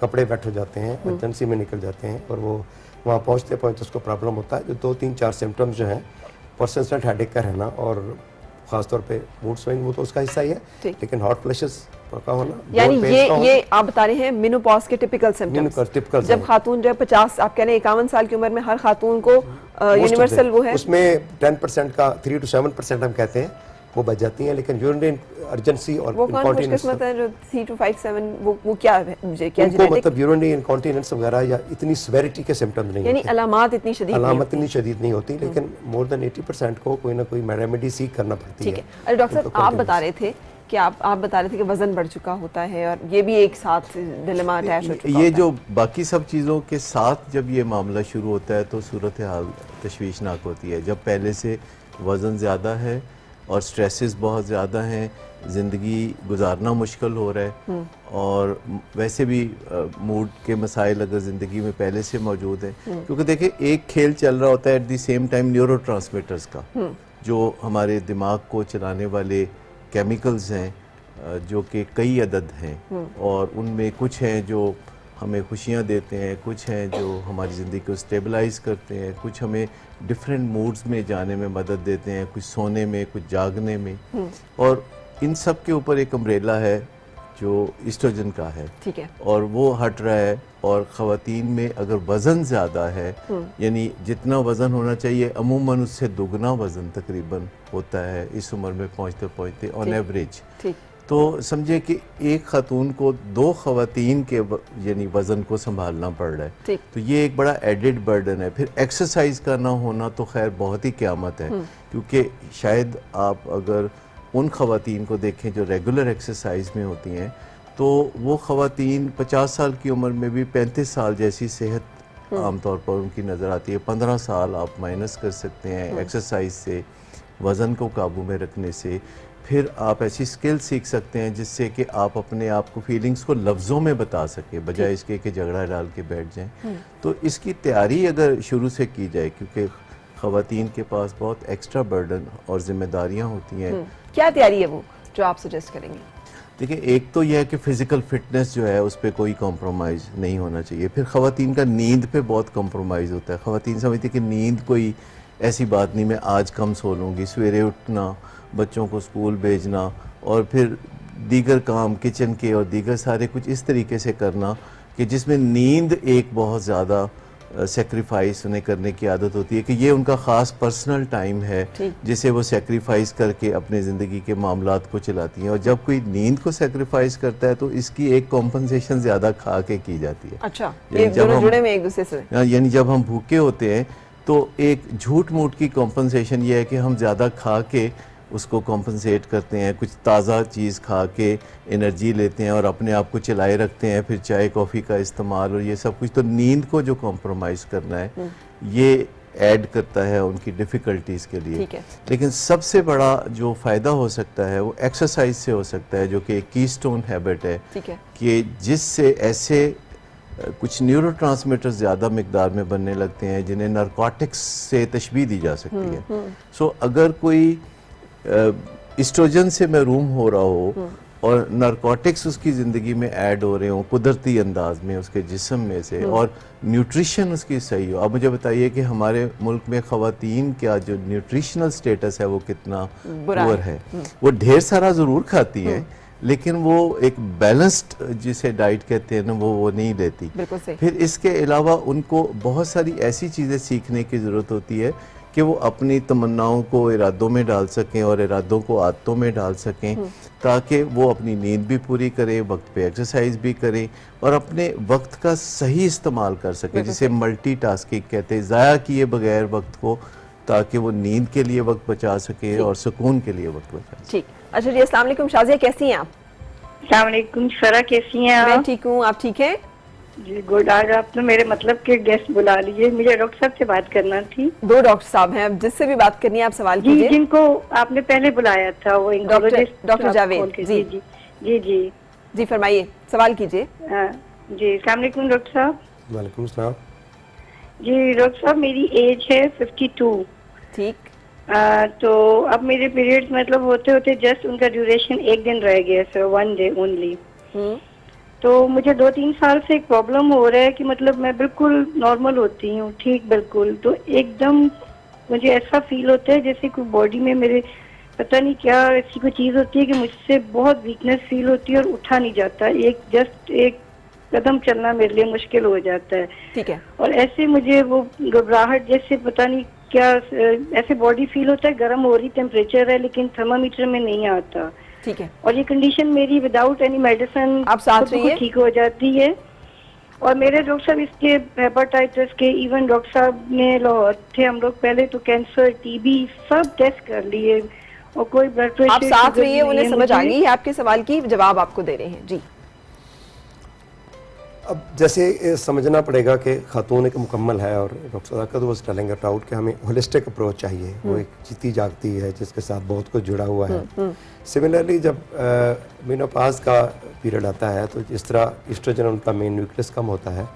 कपड़े वेट हो जाते हैं, अर्जेंसी में निकल जाते हैं, और वो वहाँ पहुँचते पहुँचते उसको प्रॉब्लम होता है। जो 2-3-4 सिम्टम्स जो हैं, पर्सिस्टेंट हेडेक का रहना और खासतौर पे मूड स्विंग, वो तो उसका हिस्सा ही है, लेकिन हॉट फ्लैशेस पक्का होना, यानी ये आप बता रहे हैं मेनोपॉज के टिपिकल सिम्टम्स। जब खातून जो है 50, आप कह रहे हैं 51 साल की उम्र में हर खातून को यूनिवर्सल वो है, उसमें 10% का 3 to 7% हम कहते हैं वो बच जाती हैं, लेकिन यूरिनरी अर्जेंसी और वो कौन खुशकिस्मत है जो 3 to 5, 7 वो क्या है, मुझे क्या जेनेटिक, मतलब यूरिनरी इनकॉन्टिनेंस वगैरह या इतनी सेवेरिटी के सिम्टम्स नहीं यानी होते, अलामत इतनी शदीद नहीं होती, लेकिन मोर देन 80% को कोई ना कोई रेमेडी सीख करना पड़ती है। ठीक है। अरे डॉक्टर साहब, आप बता रहे थे कि आप बता रहे थे कि वजन बढ़ चुका होता है, और ये भी एक साथ डिलेमा अटैच हो चुका ये जो बाकी सब चीज़ों के साथ जब ये मामला शुरू होता है तो सूरत हाल तशवीशनाक होती है। जब पहले से वज़न ज़्यादा है और स्ट्रेसेस बहुत ज़्यादा हैं, ज़िंदगी गुजारना मुश्किल हो रहा है, और वैसे भी मूड के मसाइल अगर ज़िंदगी में पहले से मौजूद हैं, क्योंकि देखिए एक खेल चल रहा होता है at the same time neurotransmitters का, जो हमारे दिमाग को चलाने वाले केमिकल्स हैं, जो कि कई अदद हैं, और उनमें कुछ हैं जो हमें खुशियाँ देते हैं, कुछ हैं जो हमारी ज़िंदगी को स्टेबलाइज़ करते हैं, कुछ हमें डिफरेंट मूड्स में जाने में मदद देते हैं, कुछ सोने में, कुछ जागने में, और इन सब के ऊपर एक अम्ब्रेला है जो ईस्ट्रोजन का है, ठीक है, और वो हट रहा है। और ख़वातीन में अगर वज़न ज़्यादा है, यानी जितना वज़न होना चाहिए अमूमन उससे दुगना वज़न तकरीबन होता है इस उम्र में पहुँचते पहुँचते ऑन एवरेज, तो समझे कि एक खातून को 2 ख़वातीन के यानी वज़न को संभालना पड़ रहा है, तो ये एक बड़ा एडिड बर्डन है। फिर एक्सरसाइज का ना होना तो खैर बहुत ही क़यामत है, क्योंकि शायद आप अगर उन ख़वातीन को देखें जो रेगुलर एक्सरसाइज में होती हैं, तो वो ख़वातीन 50 साल की उम्र में भी 35 साल जैसी सेहत आमतौर पर उनकी नज़र आती है। 15 साल आप माइनस कर सकते हैं एक्सरसाइज से, वज़न को काबू में रखने से। फिर आप ऐसी स्किल सीख सकते हैं जिससे कि आप अपने आप को फीलिंग्स को लफ्ज़ों में बता सकें, बजाय इसके कि झगड़ा डाल के बैठ जाएं। तो इसकी तैयारी अगर शुरू से की जाए, क्योंकि ख़वातीन के पास बहुत एक्स्ट्रा बर्डन और ज़िम्मेदारियां होती हैं। क्या तैयारी है वो जो आप सजेस्ट करेंगे? देखिए, एक तो यह है कि फ़िज़िकल फिटनेस जो है उस पर कोई कॉम्प्रोमाइज़ नहीं होना चाहिए। फिर ख़वातीन का नींद पे बहुत कॉम्प्रोमाइज़ होता है। ख़वातीन समझती है कि नींद कोई ऐसी बात नहीं, मैं आज कम सो लूँगी। सवेरे उठना, बच्चों को स्कूल भेजना, और फिर दीगर काम किचन के और दीगर सारे कुछ इस तरीके से करना कि जिसमें नींद एक बहुत ज़्यादा सेक्रीफाइस उन्हें करने की आदत होती है, कि ये उनका ख़ास पर्सनल टाइम है जिसे वो सेक्रीफाइस करके अपने ज़िंदगी के मामलात को चलाती हैं। और जब कोई नींद को सेक्रीफाइस करता है तो इसकी एक कॉम्पनसेशन ज़्यादा खा के की जाती है। अच्छा, ये दोनों जुड़े हुए एक दूसरे से। यानी जब हम भूखे होते हैं तो एक झूठ मूठ की कॉम्पनसेशन ये है कि हम ज़्यादा खा के उसको कॉम्पनसेट करते हैं, कुछ ताज़ा चीज़ खा के एनर्जी लेते हैं और अपने आप को चलाए रखते हैं, फिर चाय कॉफ़ी का इस्तेमाल और ये सब कुछ। तो नींद को जो कॉम्प्रोमाइज़ करना है ये ऐड करता है उनकी डिफ़िकल्टीज़ के लिए। लेकिन सबसे बड़ा जो फ़ायदा हो सकता है वो एक्सरसाइज से हो सकता है, जो कि एक कीस्टोन हैबिट है, कि जिससे ऐसे कुछ न्यूरोट्रांसमीटर ज़्यादा मिकदार में बनने लगते हैं जिन्हें नारकोटिक्स से तशबीह दी जा सकती है। सो अगर कोई एस्ट्रोजन से महरूम हो रहा हो और नारकोटिक्स उसकी ज़िंदगी में ऐड हो रहे हो कुदरती अंदाज में उसके जिस्म में से, और न्यूट्रिशन उसकी सही हो। अब मुझे बताइए कि हमारे मुल्क में ख़वातीन का जो न्यूट्रिशनल स्टेटस है वो कितना पुअर है। वो ढेर सारा ज़रूर खाती हैं, लेकिन वो एक बैलेंस्ड जिसे डाइट कहते हैं ना, वो नहीं लेती। फिर इसके अलावा उनको बहुत सारी ऐसी चीज़ें सीखने की ज़रूरत होती है कि वो अपनी तमन्नाओं को इरादों में डाल सकें और इरादों को आदतों में डाल सकें, ताकि वो अपनी नींद भी पूरी करें, वक्त पे एक्सरसाइज भी करें और अपने वक्त का सही इस्तेमाल कर सकें, जिसे मल्टीटास्किंग कहते हैं, ज़ाया किए बगैर वक्त को, ताकि वो नींद के लिए वक्त बचा सके और सुकून के लिए वक्त बचा सके। ठीक। अच्छा जी, अस्सलाम वालेकुम। शाज़िया कैसी हैं आप? अस्सलाम वालेकुम। सरा कैसी हैं आप? मैं ठीक हूँ, आप ठीक हैं? जी गुड। आज आपने मेरे मतलब के गेस्ट बुला लिए, मुझे डॉक्टर साहब से बात करना थी। दो डॉक्टर साहब हैं, अब जिससे भी बात करनी है आप सवाल जी, कीजिए। जिनको आपने पहले बुलाया था वो डॉक्टर जावेद जी जी जी जी जी जी फरमाइए, सवाल कीजिए। जी अस्सलाम वालेकुम डॉक्टर साहब। वालेकुम सलाम। जी डॉक्टर साहब, मेरी एज है 52। ठीक। तो अब मेरे पीरियड्स मतलब होते होते जस्ट उनका ड्यूरेशन एक दिन रह गया सर, 1 डे ओनली। तो मुझे 2-3 साल से एक प्रॉब्लम हो रहा है कि मतलब मैं बिल्कुल नॉर्मल होती हूँ, ठीक बिल्कुल, तो एकदम मुझे ऐसा फील होता है जैसे कोई बॉडी में मेरे पता नहीं क्या ऐसी कोई चीज होती है कि मुझसे बहुत वीकनेस फील होती है और उठा नहीं जाता, एक कदम चलना मेरे लिए मुश्किल हो जाता है। ठीक है। और ऐसे मुझे वो घबराहट जैसे पता नहीं क्या ऐसे बॉडी फील होता है, गर्म हो रही टेम्परेचर है लेकिन थर्मामीटर में नहीं आता। ठीक है। और ये कंडीशन मेरी विदाउट एनी मेडिसिन आप साथ रहिए, ठीक हो जाती है। और मेरे डॉक्टर साहब इसके हेपेटाइटिस के, इवन डॉक्टर साहब ने लाहौर थे हम लोग पहले, तो कैंसर टीबी सब टेस्ट कर लिए और कोई ब्लड प्रेशर। आप साथ रहिए, उन्हें समझ आ गई है आपके सवाल की, जवाब आपको दे रहे हैं जी। अब जैसे समझना पड़ेगा कि खातून एक मुकम्मल है और doctor Sadaqat was telling us out कि हमें होलिस्टिक अप्रोच चाहिए। वो एक जीती जागती है जिसके साथ बहुत कुछ जुड़ा हुआ है। सिमिलरली जब मेनोपॉज का पीरियड आता है तो जिस तरह एस्ट्रोजन उनका मेन न्यूक्लियस कम होता है,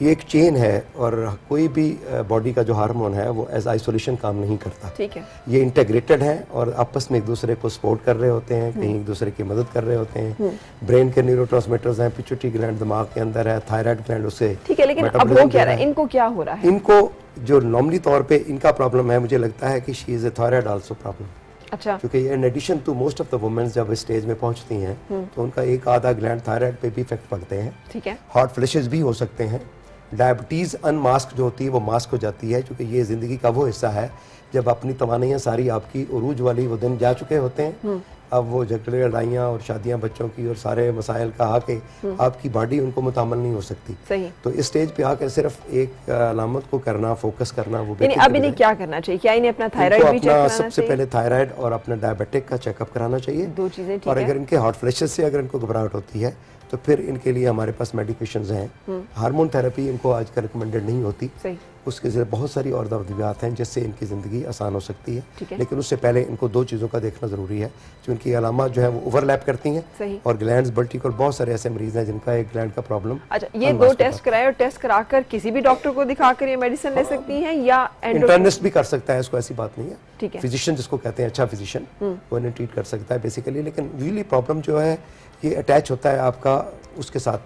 ये एक चेन है और कोई भी बॉडी का जो हार्मोन है वो एज आइसोलेशन काम नहीं करता। ठीक है। ये इंटीग्रेटेड है और आपस में एक दूसरे को सपोर्ट कर रहे होते हैं, कहीं एक दूसरे की मदद कर रहे होते हैं। ब्रेन के न्यूरोट्रांसमीटर्स हैं, पिट्यूटरी ग्लैंड दिमाग के अंदर है, थायराइड ग्लैंड उससे। ठीक है, लेकिन अब हो क्या रहा है, इनको क्या हो रहा है? इनको जो नॉर्मली तौर पे इनका प्रॉब्लम है, मुझे लगता है कि she is a thyroid also problem. अच्छा। क्योंकि in addition to most of the womens जब स्टेज में पहुंचती हैं तो उनका एक आधा ग्लैंड थायराइड पे भी इफेक्ट पड़ते हैं। ठीक है। हॉट फ्लैशेस भी हो सकते हैं। डायबिटीज़ अनमास्क जो होती है वो मास्क हो जाती है, क्योंकि ये ज़िंदगी का वो हिस्सा है जब अपनी तवानाइयाँ सारी आपकी उरूज वाली वो दिन जा चुके होते हैं। अब वो झगड़े लड़ाइयाँ और शादियाँ बच्चों की और सारे मसाइल का आके आपकी बॉडी उनको मुतामल नहीं हो सकती। सही। तो इस स्टेज पे आकर सिर्फ एक अलामत को करना, फोकस करना वो यानी अब इन्हें क्या करना चाहिए? क्या इन्हें अपना थायराइड भी चेक कराना चाहिए? सबसे पहिले थायराइड और अपना डायबिटिक का चेकअप कराना चाहिए। दो चीजें। ठीक और है। अगर इनके हॉट फ्लैशेस से अगर इनको घबराहट होती है तो फिर इनके लिए हमारे पास मेडिकेशंस हैं। हार्मोन थेरेपी इनको आजकल रिकमेंडेड नहीं होती। सही। उसके जरिए बहुत सारी और दवात हैं जिससे इनकी ज़िंदगी आसान हो सकती है। है। लेकिन उससे पहले इनको दो चीज़ों का देखना ज़रूरी है जो इनकी अलामत जो है वो ओवरलैप करती हैं। सही। और ग्लैंड्स बल्टिकल, बहुत सारे ऐसे मरीज हैं जिनका एक ग्लैंड का प्रॉब्लम। अच्छा, ये दो टेस्ट कराए और टेस्ट कराकर किसी भी डॉक्टर को दिखाकर ये मेडिसिन ले सकती हैं या इंटर्निस्ट भी कर सकता है, इसको ऐसी बात नहीं है। ठीक है। फिजिशियन जिसको कहते हैं, अच्छा फिजिशियन, वो इन्हें ट्रीट कर सकता है बेसिकली। लेकिन यूजली प्रॉब्लम जो है ये अटैच होता है आपका उसके साथ,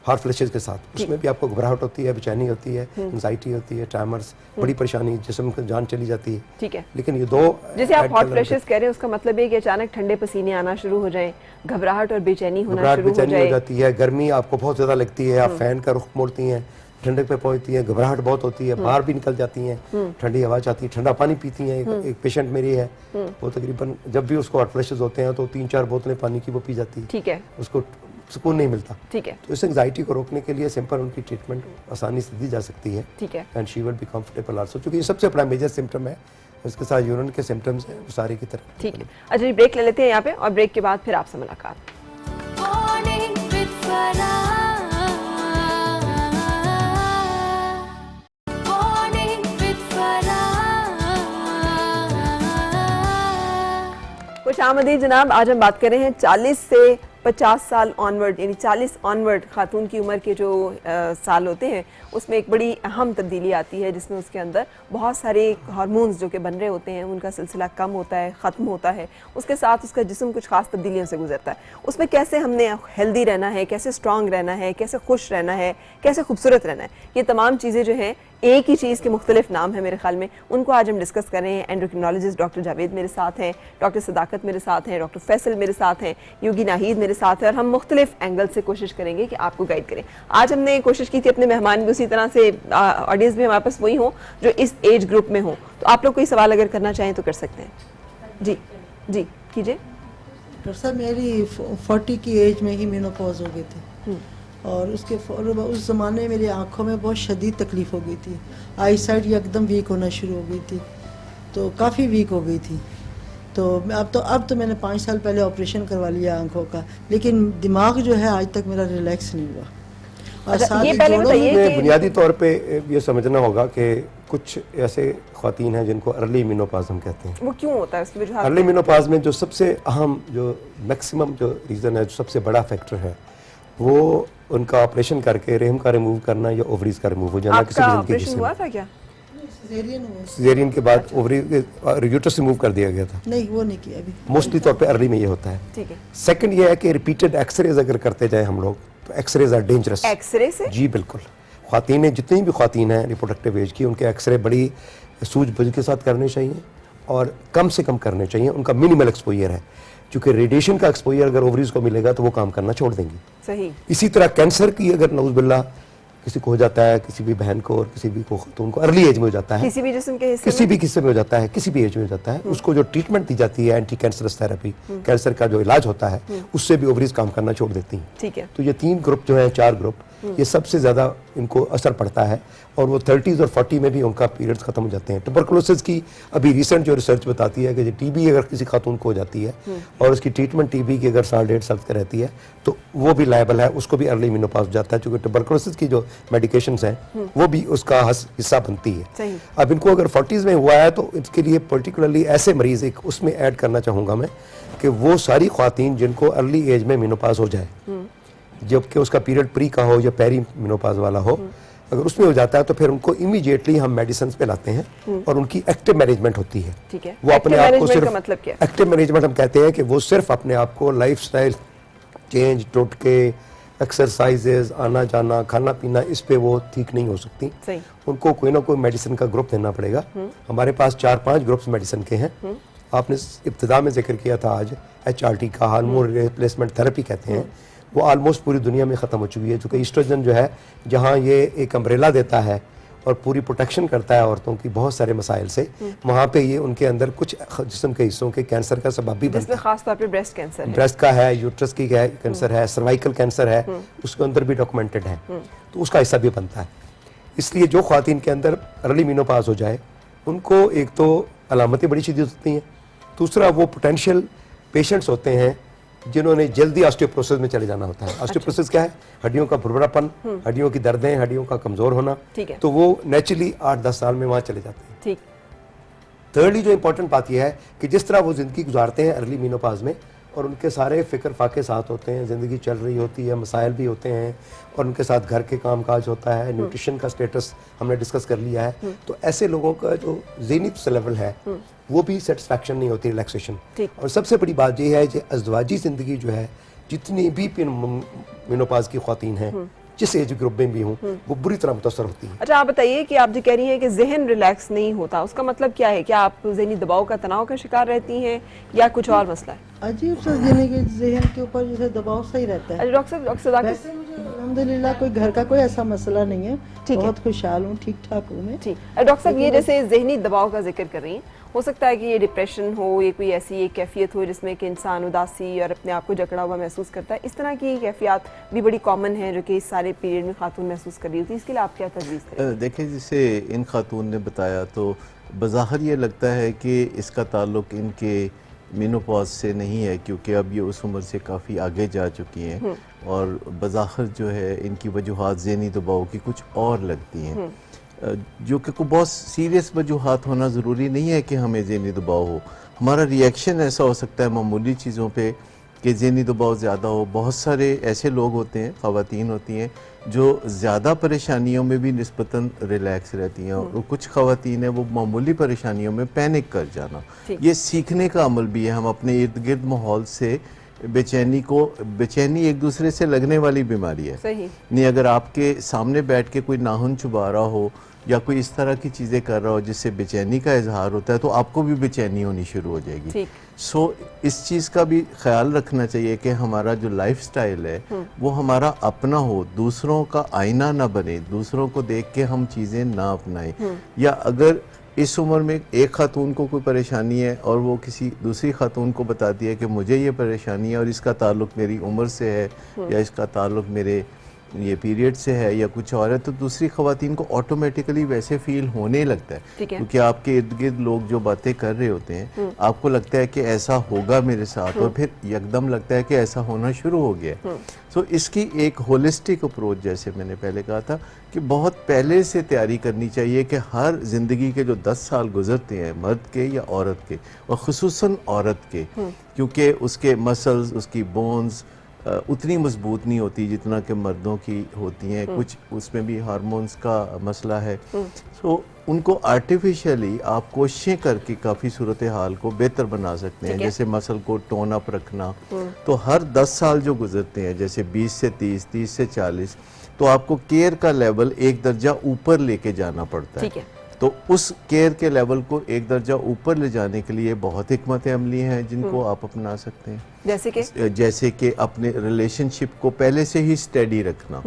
हार्ट फ्लैशेस के साथ। उसमें भी आपको घबराहट होती है, बेचैनी होती है, एंजाइटी होती है, ट्रेमर्स, बड़ी परेशानी, जिस्म की जान चली जाती है। ठीक है। लेकिन ये दो जैसे आप हॉट फ्लैशेस कह रहे हैं, उसका मतलब है कि अचानक ठंडे पसीने आना शुरू हो जाए, घबराहट और बेचैनी होना शुरू हो जाए। हो जाती है, गर्मी आपको बहुत ज्यादा लगती है, आप फैन का रुख मोड़ती हैं, ठंडक पे पहुंचती है, घबराहट बहुत होती है, बाहर भी निकल जाती हैं, ठंडी हवा चाहती है, ठंडा पानी पीती हैं। एक पेशेंट मेरी है, वो तकरीबन जब भी उसको हॉट फ्लैशेस होते हैं तो 3-4 बोतलें पानी की वो पी जाती है। ठीक है। उसको सुकून नहीं मिलता। ठीक है। तो इस एंजाइटी को रोकने के लिए सिंपल उनकी ट्रीटमेंट आसानी से दी जा सकती है। ठीक है। And she will be comfortable also, क्योंकि ये सबसे बड़ा मेजर सिम्टम है। उसके साथ यूरिन के सिम्टम्स हैं वो सारे की तरह। ठीक है। अच्छा जी, ब्रेक ले लेते हैं यहाँ पे और ब्रेक के बाद फिर आपसे मुलाकात। खुश आमदीद जनाब। आज हम बात कर रहे हैं 40 से 50 साल ऑनवर्ड, यानी 40 ऑनवर्ड खातून की उम्र के जो साल होते हैं उसमें एक बड़ी अहम तब्दीली आती है, जिसमें उसके अंदर बहुत सारे हार्मोन्स जो कि बन रहे होते हैं उनका सिलसिला कम होता है, ख़त्म होता है। उसके साथ उसका जिस्म कुछ ख़ास तब्दीलियों से गुजरता है। उसमें कैसे हमने हेल्दी रहना है, कैसे स्ट्रॉन्ग रहना है, कैसे खुश रहना है, कैसे खूबसूरत रहना है, ये तमाम चीज़ें जो हैं, एक ही चीज़ के मुख्तलिफ नाम है मेरे ख्याल में, उनको आज हम डिस्कस कर रहे हैं। एंडोक्रिनोलॉजिस्ट डॉक्टर जावेद मेरे साथ हैं, डॉक्टर सदाकत मेरे साथ हैं, डॉक्टर फैसल मेरे साथ हैं, योगी नाहिद मेरे साथ है, और हम मुख्तलिफ एंगल से कोशिश करेंगे कि आपको गाइड करें। आज हमने कोशिश की थी अपने मेहमान भी उसी तरह से, ऑडियंस भी हमारे पास वही हो जो इस एज ग्रुप में हो। तो आप लोग कोई सवाल अगर करना चाहें तो कर सकते हैं। जी जी कीजिए। डॉक्टर साहब, मेरी 40 की एज में ही मेनोपॉज हो गई थी और उसके उस ज़माने में मेरी आँखों में बहुत शदीद तकलीफ़ हो गई थी। आई साइड एकदम वीक होना शुरू हो गई थी, तो काफ़ी वीक हो गई थी। तो अब तो मैंने 5 साल पहले ऑपरेशन करवा लिया आँखों का, लेकिन दिमाग जो है आज तक मेरा रिलैक्स नहीं हुआ। और अच्छा, साथ ये ही पहले जोड़ों बताइए में कि- बुनियादी तौर पे ये समझना होगा कि कुछ ऐसे ख़वातीन हैं जिनको अर्ली मेनोपॉज हम कहते हैं। वो क्यों होता है, उसकी वजह अर्ली मेनोपॉज में जो सबसे अहम, जो मैक्सिमम जो रीज़न है, जो सबसे बड़ा फैक्टर है, वो उनका ऑपरेशन करके रेहम का रिमूव करना या ओवरीज का रिमूव हो जाना किसी आपका भी जिंदगी ऑपरेशन से। हुआ था क्या? सिजेरियन हुआ। सिजेरियन के बाद ओवरी यूट्रस रिमूव कर दिया गया था। नहीं वो नहीं किया अभी। मोस्टली तौर पे अर्ली में ये होता है। ठीक है। सेकंड ये है कि रिपीटेड एक्सरेज अगर करते जाए हम लोग तो एक्सरेज आर डेंजरस। एक्सरे से? जी बिल्कुल। ख्वातीन जितनी भी ख्वातीन हैं रिप्रोडक्टिव एज की, उनके एक्सरे बड़ी सूझबूझ के साथ करने चाहिए और कम से कम करने चाहिए। उनका मिनिमल एक्सपोजर है, क्योंकि रेडिएशन का एक्सपोजर अगर ओवरीज को मिलेगा तो वो काम करना छोड़ देंगी। सही। इसी तरह कैंसर की अगर नऊज़ुबिल्लाह किसी को हो जाता है, किसी भी बहन को और किसी भी को, तो उनको अर्ली एज में हो जाता है, किसी भी जिस्म के हिस्से किसी में? भी किस्से में हो जाता है, किसी भी एज में हो जाता है, उसको जो ट्रीटमेंट दी जाती है एंटी कैंसरस थेरेपी, कैंसर का जो इलाज होता है, उससे भी ओवरीज काम करना छोड़ देती हैं। ठीक है। तो ये 3 ग्रुप जो है, 4 ग्रुप, ये सबसे ज़्यादा इनको असर पड़ता है और वो 30s और 40 में भी उनका पीरियड्स खत्म हो जाते हैं। ट्यूबरकुलोसिस की अभी रिसेंट जो रिसर्च बताती है कि टीबी अगर किसी खातून को हो जाती है और उसकी ट्रीटमेंट टीबी की अगर 1.5 साल तक रहती है तो वो भी लायबल है, उसको भी अर्ली मेनोपॉज हो जाता है, क्योंकि ट्यूबरकुलोसिस की जो मेडिकेशंस हैं वो भी उसका हिस्सा बनती है। सही। अब इनको अगर 40s में हुआ है तो इसके लिए पर्टिकुलरली ऐसे मरीज एक उसमें ऐड करना चाहूँगा मैं कि वो सारी ख्वातीन जिनको अर्ली एज में मेनोपॉज हो जाए, जबकि उसका पीरियड प्री का हो या पेरी मेनोपॉज वाला हो, अगर उसमें हो जाता है तो फिर उनको इमीडिएटली हम मेडिसिन पे लाते हैं और उनकी एक्टिव मैनेजमेंट होती है। ठीक है। वो अपने Active आप को management सिर्फ का मतलब क्या है? एक्टिव मैनेजमेंट हम कहते हैं कि वो सिर्फ अपने आप को लाइफस्टाइल चेंज, टोटके, एक्सरसाइजेज, आना जाना, खाना पीना, इस पे वो ठीक नहीं हो सकती। सही। उनको कोई ना कोई मेडिसिन का ग्रुप देना पड़ेगा। हमारे पास 4-5 ग्रुप्स मेडिसिन के हैं। आपने इब्तिदा में जिक्र किया था आज HRT का, हार्मोन रिप्लेसमेंट थेरेपी कहते हैं, वो ऑलमोस्ट पूरी दुनिया में ख़त्म हो चुकी है, क्योंकि ईस्ट्रोजन जो है, जहाँ ये एक अम्ब्रेला देता है और पूरी प्रोटेक्शन करता है औरतों की बहुत सारे मसाइल से, वहाँ पे ये उनके अंदर कुछ जिस्म के हिस्सों के कैंसर का सबब भी बनता जिसमें है। खास तौर पे ब्रेस्ट कैंसर है। ब्रेस्ट का है, यूट्रस की है कैंसर है, सर्वाइकल कैंसर है, उसके अंदर भी डॉक्यूमेंटेड है, तो उसका हिस्सा भी बनता है। इसलिए जो ख्वातीन के अंदर अर्ली मेनोपॉज हो जाए, उनको एक तो अलामतें बड़ी शदीद होती हैं, दूसरा वो पोटेंशियल पेशेंट्स होते हैं जिन्होंने जल्दी ऑस्टियोपोरोसिस में चले जाना होता है। ऑस्टियोपोरोसिस क्या है? हड्डियों का भुरभुरापन, हड्डियों की दर्दें, हड्डियों का कमज़ोर होना। ठीक है। तो वो नेचुरली 8-10 साल में वहाँ चले जाते हैं। ठीक। थर्डली जो इंपॉर्टेंट बात यह है कि जिस तरह वो ज़िंदगी गुजारते हैं अर्ली मेनोपॉज में, और उनके सारे फ़िक्र फाके साथ होते हैं, ज़िंदगी चल रही होती है, मसाइल भी होते हैं, और उनके साथ घर के काम काज होता है, न्यूट्रिशन का स्टेटस हमने डिस्कस कर लिया है, तो ऐसे लोगों का जो ज़हनी लेवल है वो भी सेटिस्फैक्शन नहीं होती, रिलैक्सेशन। और सबसे बड़ी बात यह है कि अज़वाजी ज़िंदगी जो है, जितनी भी मेनोपॉज की ख्वातीन हैं, जिस एज ग्रुप में भी हूँ, वो बुरी तरह मुतासर होती है। अच्छा, आप बताइए कि आप जो कह रही हैं कि जहन रिलैक्स नहीं होता, उसका मतलब क्या है? क्या आप जहनी दबाव का, तनाव का शिकार रहती हैं या कुछ और मसला है? अजीब सा जहन के ऊपर जैसे दबाव सही रहता है। अच्छा डॉक्टर साहब, वैसे मुझे अल्हम्दुलिल्लाह कोई घर का कोई ऐसा मसला नहीं है, ठीक है। बहुत खुशहाल हूँ, ठीक ठाक हूँ मैं। ठीक। डॉक्टर साहब, ये जैसे जहनी दबाव का जिक्र कर रही हैं, हो सकता है कि ये डिप्रेशन हो, ये कोई ऐसी एक कैफियत हो जिसमें कि इंसान उदासी और अपने आप को जकड़ा हुआ महसूस करता है, इस तरह की कैफियत भी बड़ी कॉमन है जो कि इस सारे पीरियड में खातून महसूस कर रही होती है, इसके लिए आप क्या तजवीज़ करें? देखिए, जिसे इन खातून ने बताया तो बज़ाहिर ये लगता है कि इसका ताल्लुक इनके मेनोपॉज से नहीं है, क्योंकि अब ये उस उम्र से काफ़ी आगे जा चुकी हैं और बज़ाहिर जो है इनकी वजूहात ज़हनी दबाव की कुछ और लगती हैं, जो कि कोई बहुत सीरियस वजूहात होना ज़रूरी नहीं है कि हमें ज़हनी दबाव हो। हमारा रिएक्शन ऐसा हो सकता है मामूली चीज़ों पे कि ज़हनी दबाव ज़्यादा हो। बहुत सारे ऐसे लोग होते हैं, ख़वातीन होती हैं, जो ज़्यादा परेशानियों में भी निस्बतन रिलैक्स रहती हैं, और कुछ ख़वातीन हैं वो मामूली परेशानियों में पैनिक कर जाना। ये सीखने का अमल भी है। हम अपने इर्द गिर्द माहौल से बेचैनी एक दूसरे से लगने वाली बीमारी है। सही नहीं, अगर आपके सामने बैठ के कोई नाखून चुबा रहा हो या कोई इस तरह की चीज़ें कर रहा हो जिससे बेचैनी का इजहार होता है, तो आपको भी बेचैनी होनी शुरू हो जाएगी। सो इस चीज़ का भी ख्याल रखना चाहिए कि हमारा जो लाइफ स्टाइल है वो हमारा अपना हो, दूसरों का आईना ना बने, दूसरों को देख के हम चीज़ें ना अपनाएं। या अगर इस उम्र में एक खातून को कोई परेशानी है और वो किसी दूसरी खातून को बताती है कि मुझे ये परेशानी है और इसका ताल्लुक़ मेरी उम्र से है या इसका ताल्लुक़ मेरे ये पीरियड से है या कुछ और है, तो दूसरी खवातीन को ऑटोमेटिकली वैसे फील होने लगता है, ठीक है। क्योंकि आपके इर्द गिर्द लोग जो बातें कर रहे होते हैं, आपको लगता है कि ऐसा होगा मेरे साथ, और फिर यकदम लगता है कि ऐसा होना शुरू हो गया। सो इसकी एक होलिस्टिक अप्रोच, जैसे मैंने पहले कहा था, कि बहुत पहले से तैयारी करनी चाहिए कि हर ज़िंदगी के जो 10 साल गुजरते हैं, मर्द के या औरत के, और ख़ुसूसन औरत के, क्योंकि उसके मसल्स, उसकी बोन्स उतनी मजबूत नहीं होती जितना कि मर्दों की होती हैं, कुछ उसमें भी हार्मोन्स का मसला है। सो उनको आर्टिफिशियली आप कोशिशें करके काफ़ी सूरत हाल को बेहतर बना सकते हैं, जैसे मसल को टोन अप रखना। तो हर 10 साल जो गुजरते हैं, जैसे 20 से 30, 30 से 40, तो आपको केयर का लेवल एक दर्जा ऊपर लेके जाना पड़ता है। तो उस केयर के लेवल को एक दर्जा ऊपर ले जाने के लिए बहुत हिकमत अमली हैं जिनको आप अपना सकते हैं। जैसे कि अपने रिलेशनशिप को पहले से ही स्टेडी रखना,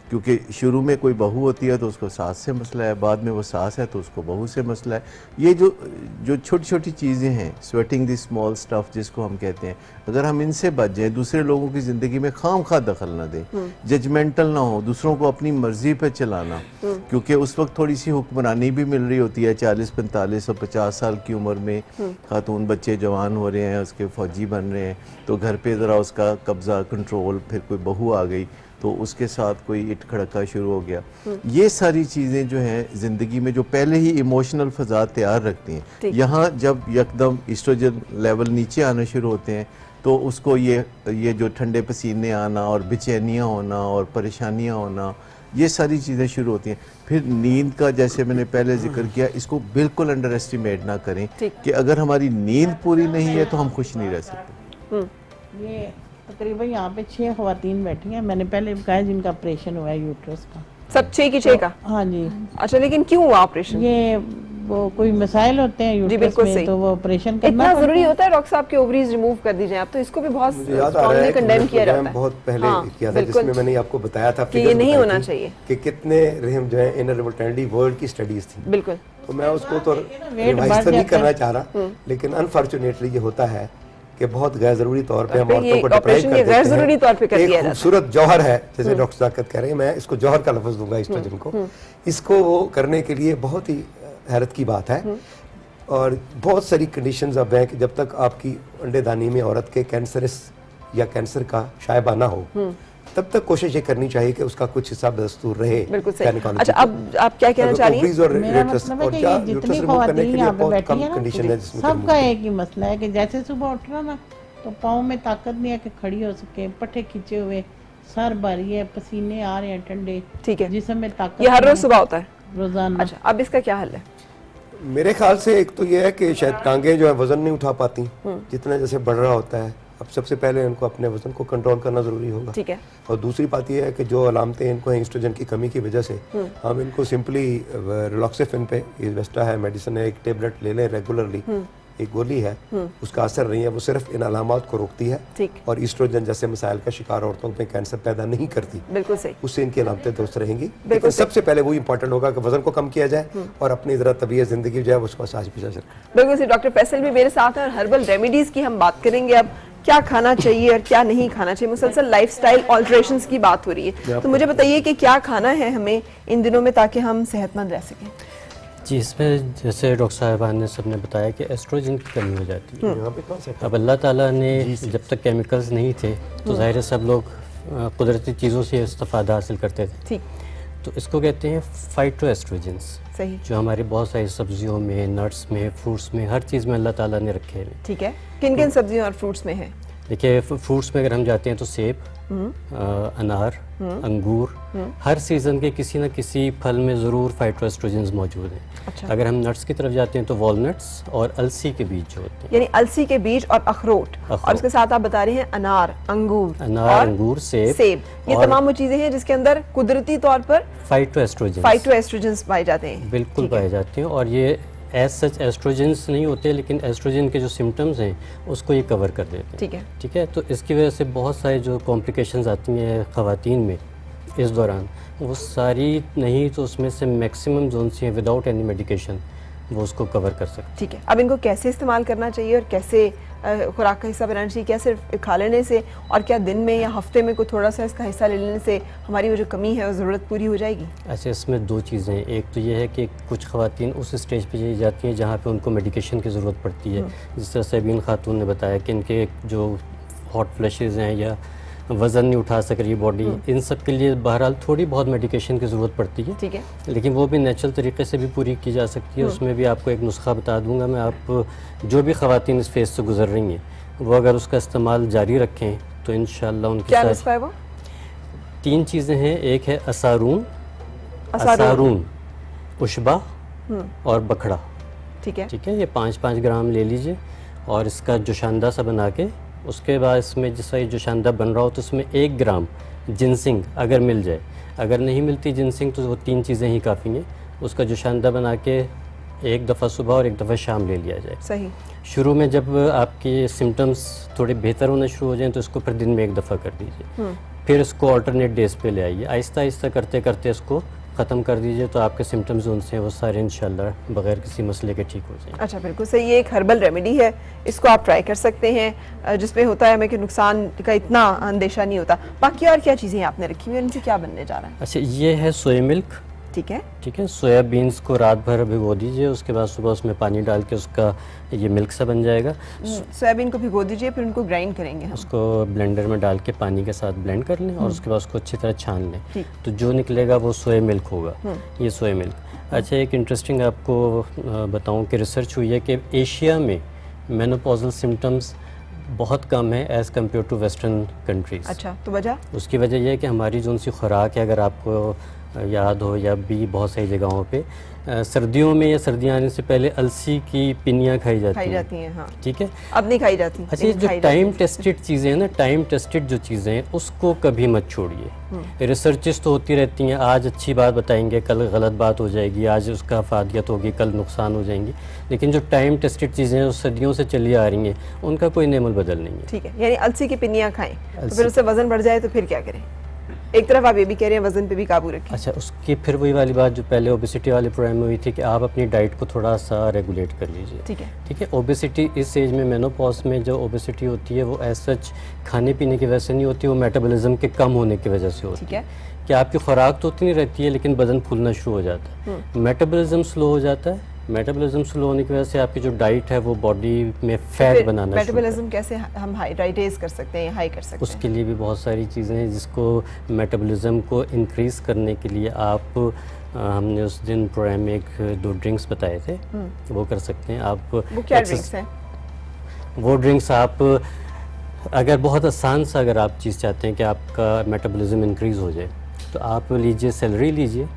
क्योंकि शुरू में कोई बहू होती है तो उसको सास से मसला है, बाद में वो सास है तो उसको बहू से मसला है। ये जो छोटी छोटी चीज़ें हैं, स्वेटिंग द स्मॉल स्टफ जिसको हम कहते हैं, अगर हम इनसे बच जाएं, दूसरे लोगों की ज़िंदगी में खाम खा दखल ना दें, जजमेंटल ना हो, दूसरों को अपनी मर्जी पे चलाना, क्योंकि उस वक्त थोड़ी सी हुक्मरानी भी मिल रही होती है। 40, 45 और 50 साल की उम्र में खातून बच्चे जवान हो रहे हैं, उसके फौजी बन रहे हैं, तो घर पे ज़रा उसका कब्ज़ा, कंट्रोल, फिर कोई बहू आ गई तो उसके साथ कोई इट खड़का शुरू हो गया। ये सारी चीज़ें जो हैं ज़िंदगी में, जो पहले ही इमोशनल फ़ज़ा तैयार रखती हैं, यहाँ जब यकदम एस्ट्रोजन लेवल नीचे आने शुरू होते हैं तो उसको ये जो ठंडे पसीने आना और बेचैनियाँ होना और परेशानियाँ होना, ये सारी चीज़ें शुरू होती हैं। फिर नींद का, जैसे मैंने पहले जिक्र किया, इसको बिल्कुल अंडर एस्टिमेट ना करें कि अगर हमारी नींद पूरी नहीं है तो हम खुश नहीं रह सकते। ये तकरीबन यहाँ पे 6 ख़वातीन बैठी हैं, मैंने पहले बताया, जिनका ऑपरेशन हुआ है यूट्रस का। सब 6 की 6 का? हाँ जी। अच्छा, लेकिन क्यों हुआ ऑपरेशन? ये वो कोई मसाइल होते हैं यूट्रस में, तो वो ऑपरेशन करना इतना जरूरी होता है डॉक्टर साहब के ओवरीज रिमूव कर दी जाए? अब तो इसको भी बहुत स्ट्रांगली कंडेम किया जाता है। बहुत पहले किया था, जिसमें मैंने आपको बताया था कि ये नहीं होना चाहिए, कि कितने रहम जो है इनर मोर्टेलिटी वर्ल्ड की स्टडीज थी। बिल्कुल। तो मैं उसको तो रिवाइज तो नहीं करना चाह रहा, लेकिन अनफॉर्चुनेटली ये होता है कि बहुत गैर जरूरी तौर पे हम औरतों को डिप्राइव कर देते हैं। गैर जरूरी तौर पे कर दिया जाता है। खूबसूरत जौहर है, जैसे डॉक्टर साकत कह रहे हैं, मैं इसको जौहर का लफ्ज दूंगा एस्ट्रोजन को। इसको वो करने के लिए बहुत ही हैरत की बात है, और बहुत सारी कंडीशंस अब हैं कि जब तक आपकी अंडेदानी में औरत के कैंसरस या कैंसर का शायबा ना हो, तब तक कोशिश ये करनी चाहिए कि उसका कुछ हिसाब दस्तूर रहे। बिल्कुल सही। अच्छा, अब आप क्या कहना चाह रही हैं? मेरा मतलब है कि ये जितनी ख़वातीन यहाँ पे बैठी है ना, सबका एक ही मसला है कि जैसे सुबह उठना ना, तो पाँव में ताकत नहीं है कि खड़ी हो सके, पट्टे खींचे हुए, सर भारी है, पसीने आ रहे हैं ठंडे, ठीक है, जिसम में ताकत। ये हर रोज सुबह होता है? रोजाना। अच्छा, अब इसका क्या हल है? मेरे ख्याल से एक तो ये है कि शायद टांगे जो है वजन नहीं उठा पाती जितना जैसे बढ़ रहा होता है। अब सबसे पहले इनको अपने वजन को कंट्रोल करना जरूरी होगा, ठीक है। और दूसरी बात यह है कि जो अलामतें इनको हैं एस्ट्रोजन की कमी की वजह से, हम इनको सिंपली रिलॉक्सेफिन पे, ये वेस्टा है मेडिसिन है, एक टेबलेट ले लें रेगुलरली, एक गोली है, उसका असर नहीं है, वो सिर्फ इन अलामात को रोकती है, और एस्ट्रोजन जैसे मसाइल का शिकार औरतों में कैंसर पैदा नहीं करती। बिल्कुल सही। उससे इनकी अलामतें दुरुस्त रहेंगी। लेकिन सबसे पहले वो इंपॉर्टेंट होगा कि वजन को कम किया जाए और अपनी जरा तबीयत जिंदगी जो है उसको साज पीछा चले। बिल्कुल सही। डॉक्टर फैसल भी मेरे साथ हैं और हर्बल रेमेडीज की हम बात करेंगे। अब क्या खाना चाहिए और क्या नहीं खाना चाहिए, मुसलसल लाइफस्टाइल ऑल्टरेशंस की बात हो रही है, तो मुझे बताइए कि क्या खाना है हमें इन दिनों में ताकि हम सेहतमंद रह सकें? जी, इसमें जैसे डॉक्टर साहिबान ने सबने बताया कि एस्ट्रोजन की कमी हो जाती है। अब अल्लाह ताला ने जब तक केमिकल्स नहीं थे तो ज़ाहिर है सब लोग कुदरती चीज़ों से इस्तेफादा हासिल करते थे। ठीक। तो इसको कहते हैं फाइटोएस्ट्रोजेंस, सही, जो हमारी बहुत सारी सब्जियों में, नट्स में, फ्रूट्स में, हर चीज़ में अल्लाह ताला ने रखे हैं। ठीक है। किन किन सब्जियों और फ्रूट्स में है? देखिए, फ्रूट्स में अगर हम जाते हैं तो सेब, अनार, अंगूर, हर सीज़न के किसी न किसी फल में ज़रूर फाइटोएस्ट्रोजेंस मौजूद हैं। अच्छा। अगर हम नट्स की तरफ जाते हैं तो वॉलनट्स और अलसी के बीज जो होते हैं, यानी अलसी के बीज और अखरोट, और उसके साथ आप बता रहे हैं अनार, अंगूर, सेब, ये तमाम वो चीजें हैं जिसके अंदर कुदरती तौर पर फाइटोएस्ट्रोजेंस पाए जाते हैं। बिल्कुल पाए जाते हैं, और ये एज सच एस्ट्रोजेंस नहीं होते, लेकिन एस्ट्रोजन के जो सिम्टम्स हैं उसको ये कवर कर देते हैं। ठीक है, ठीक है। तो इसकी वजह से बहुत सारी जो कॉम्प्लिकेशंस आती हैं ख़वातीन में इस दौरान, वो सारी नहीं तो उसमें से मैक्सिमम जोन सी हैं विदाउट एनी मेडिकेशन वो उसको कवर कर सकते हैं। ठीक है। अब इनको कैसे इस्तेमाल करना चाहिए और कैसे खुराक का हिस्सा बनाना चाहिए? क्या सिर्फ खा लेने से, और क्या दिन में या हफ्ते में कोई थोड़ा सा इसका हिस्सा ले लेने से हमारी वो जो कमी है वो ज़रूरत पूरी हो जाएगी? अच्छा, इसमें दो चीज़ें हैं। एक तो ये है कि कुछ ख़वातीन उस स्टेज पे चली जाती हैं जहाँ पे उनको मेडिकेशन की ज़रूरत पड़ती है, जिस तरह से अबीन खातून ने बताया कि इनके जो हॉट फ्लैशेज़ हैं या वज़न नहीं उठा सक रही बॉडी, इन सब के लिए बहरहाल थोड़ी बहुत मेडिकेशन की ज़रूरत पड़ती है। ठीक है, लेकिन वो भी नेचुरल तरीके से भी पूरी की जा सकती है। उसमें भी आपको एक नुस्खा बता दूंगा मैं। आप जो भी ख़वातीन इस फेज़ से गुजर रही हैं वो अगर उसका इस्तेमाल जारी रखें तो इंशाअल्लाह उनके क्या साथ नुस्खा है वो? 3 चीज़ें हैं। एक है असारून, उशबा और बखड़ा। ठीक है, ठीक है, ये 5-5 ग्राम ले लीजिए और इसका जोशांदा सा बना के, उसके बाद इसमें जैसा ये जोशांदा बन रहा हो तो उसमें 1 ग्राम जिनसिंग अगर मिल जाए, अगर नहीं मिलती जिनसिंग तो वो 3 चीज़ें ही काफ़ी हैं। उसका जोशांदा बना के एक दफ़ा सुबह और एक दफ़ा शाम ले लिया जाए। सही। शुरू में जब आपके सिम्टम्स थोड़े बेहतर होना शुरू हो जाएं तो इसको फिर दिन में एक दफ़ा कर दीजिए। फिर इसको अल्टरनेट डेज पे ले आइए, आहिस्ता आहिस्ता करते करते इसको ख़त्म कर दीजिए तो आपके सिम्टम्स जो उनसे वो सारे इंशाल्लाह बग़ैर किसी मसले के ठीक हो जाएंगे। अच्छा, बिल्कुल सही। ये एक हर्बल रेमेडी है, इसको आप ट्राई कर सकते हैं, जिसमें होता है हमें कि नुकसान का इतना अंदेशा नहीं होता। बाकी और क्या चीज़ें आपने रखी हुई हैं, इनसे क्या बनने जा रहा है? अच्छा, ये है सोया मिल्क। ठीक है, ठीक है, सोयाबीन्स को रात भर भिगो दीजिए, उसके बाद सुबह उसमें पानी डाल के उसका ये मिल्क सा बन जाएगा। सोयाबीन को भिगो दीजिए, फिर उनको ग्राइंड करेंगे हम। उसको ब्लेंडर में डाल के पानी के साथ ब्लेंड कर लें और उसके बाद उसको अच्छी तरह छान लें, तो जो निकलेगा वो सोया मिल्क होगा। ये सोया मिल्क। अच्छा, एक इंटरेस्टिंग आपको बताऊं कि रिसर्च हुई है कि एशिया में मेनोपॉजल सिम्टम्स बहुत कम है as compare to western countries. अच्छा, तो वजह? उसकी वजह यह है कि हमारी जो उनसी खुराक है, अगर आपको याद हो या भी बहुत सारी जगहों पे सर्दियों में या सर्दियाँ आने से पहले अलसी की पिनियाँ खाई जाती हैं। हाँ। ठीक है, अब नहीं खाई जाती। अच्छा, ये जो टाइम टेस्टेड चीज़ें हैं ना, टाइम टेस्टेड जो चीज़ें हैं उसको कभी मत छोड़िए। रिसर्चेस तो होती रहती हैं, आज अच्छी बात बताएंगे, कल गलत बात हो जाएगी, आज उसका अफादियत होगी, कल नुकसान हो जाएंगी। लेकिन जो टाइम टेस्टेड चीज़ें हैं सदियों से चली आ रही हैं, उनका कोई नेमल बदल नहीं है। ठीक है, यानी अलसी की पिनियाँ खाएं तो फिर उससे वजन बढ़ जाए तो फिर क्या करें? एक तरफ आप ये भी कह रहे हैं वजन पे भी काबू रखें। अच्छा, उसकी फिर वही वाली बात जो पहले ओबेसिटी वाले प्रोग्राम में हुई थी कि आप अपनी डाइट को थोड़ा सा रेगुलेट कर लीजिए। ठीक है, ठीक है। ओबेसिटी इस एज में, मेनोपॉज में जो ओबेसिटी होती है वो एज सच खाने पीने की वजह से नहीं होती, वो मेटाबॉलिज्म के कम होने की वजह से होती है। कि आपकी खुराक तो उतनी रहती है लेकिन बदन फूलना शुरू हो जाता है, मेटाबॉलिज्म स्लो हो जाता है। मेटाबॉलिज्म स्लो होने की वजह से आपकी जो डाइट है वो बॉडी में फैट बनाना। मेटाबॉलिज्म कैसे हम हाई राइज कर सकते हैं, हाई कर सकते हैं? उसके लिए भी बहुत सारी चीज़ें हैं जिसको मेटाबॉलिज्म को इंक्रीज़ करने के लिए आप हमने उस दिन प्रोग्राम में 1-2 ड्रिंक्स बताए थे, वो कर सकते हैं आप। वो क्या ड्रिंक्स हैं? वो ड्रिंक्स आप अगर बहुत आसान सा अगर आप चीज़ चाहते हैं कि आपका मेटाबॉलिज्म इंक्रीज़ हो जाए तो आप लीजिए, सेलरी लीजिए,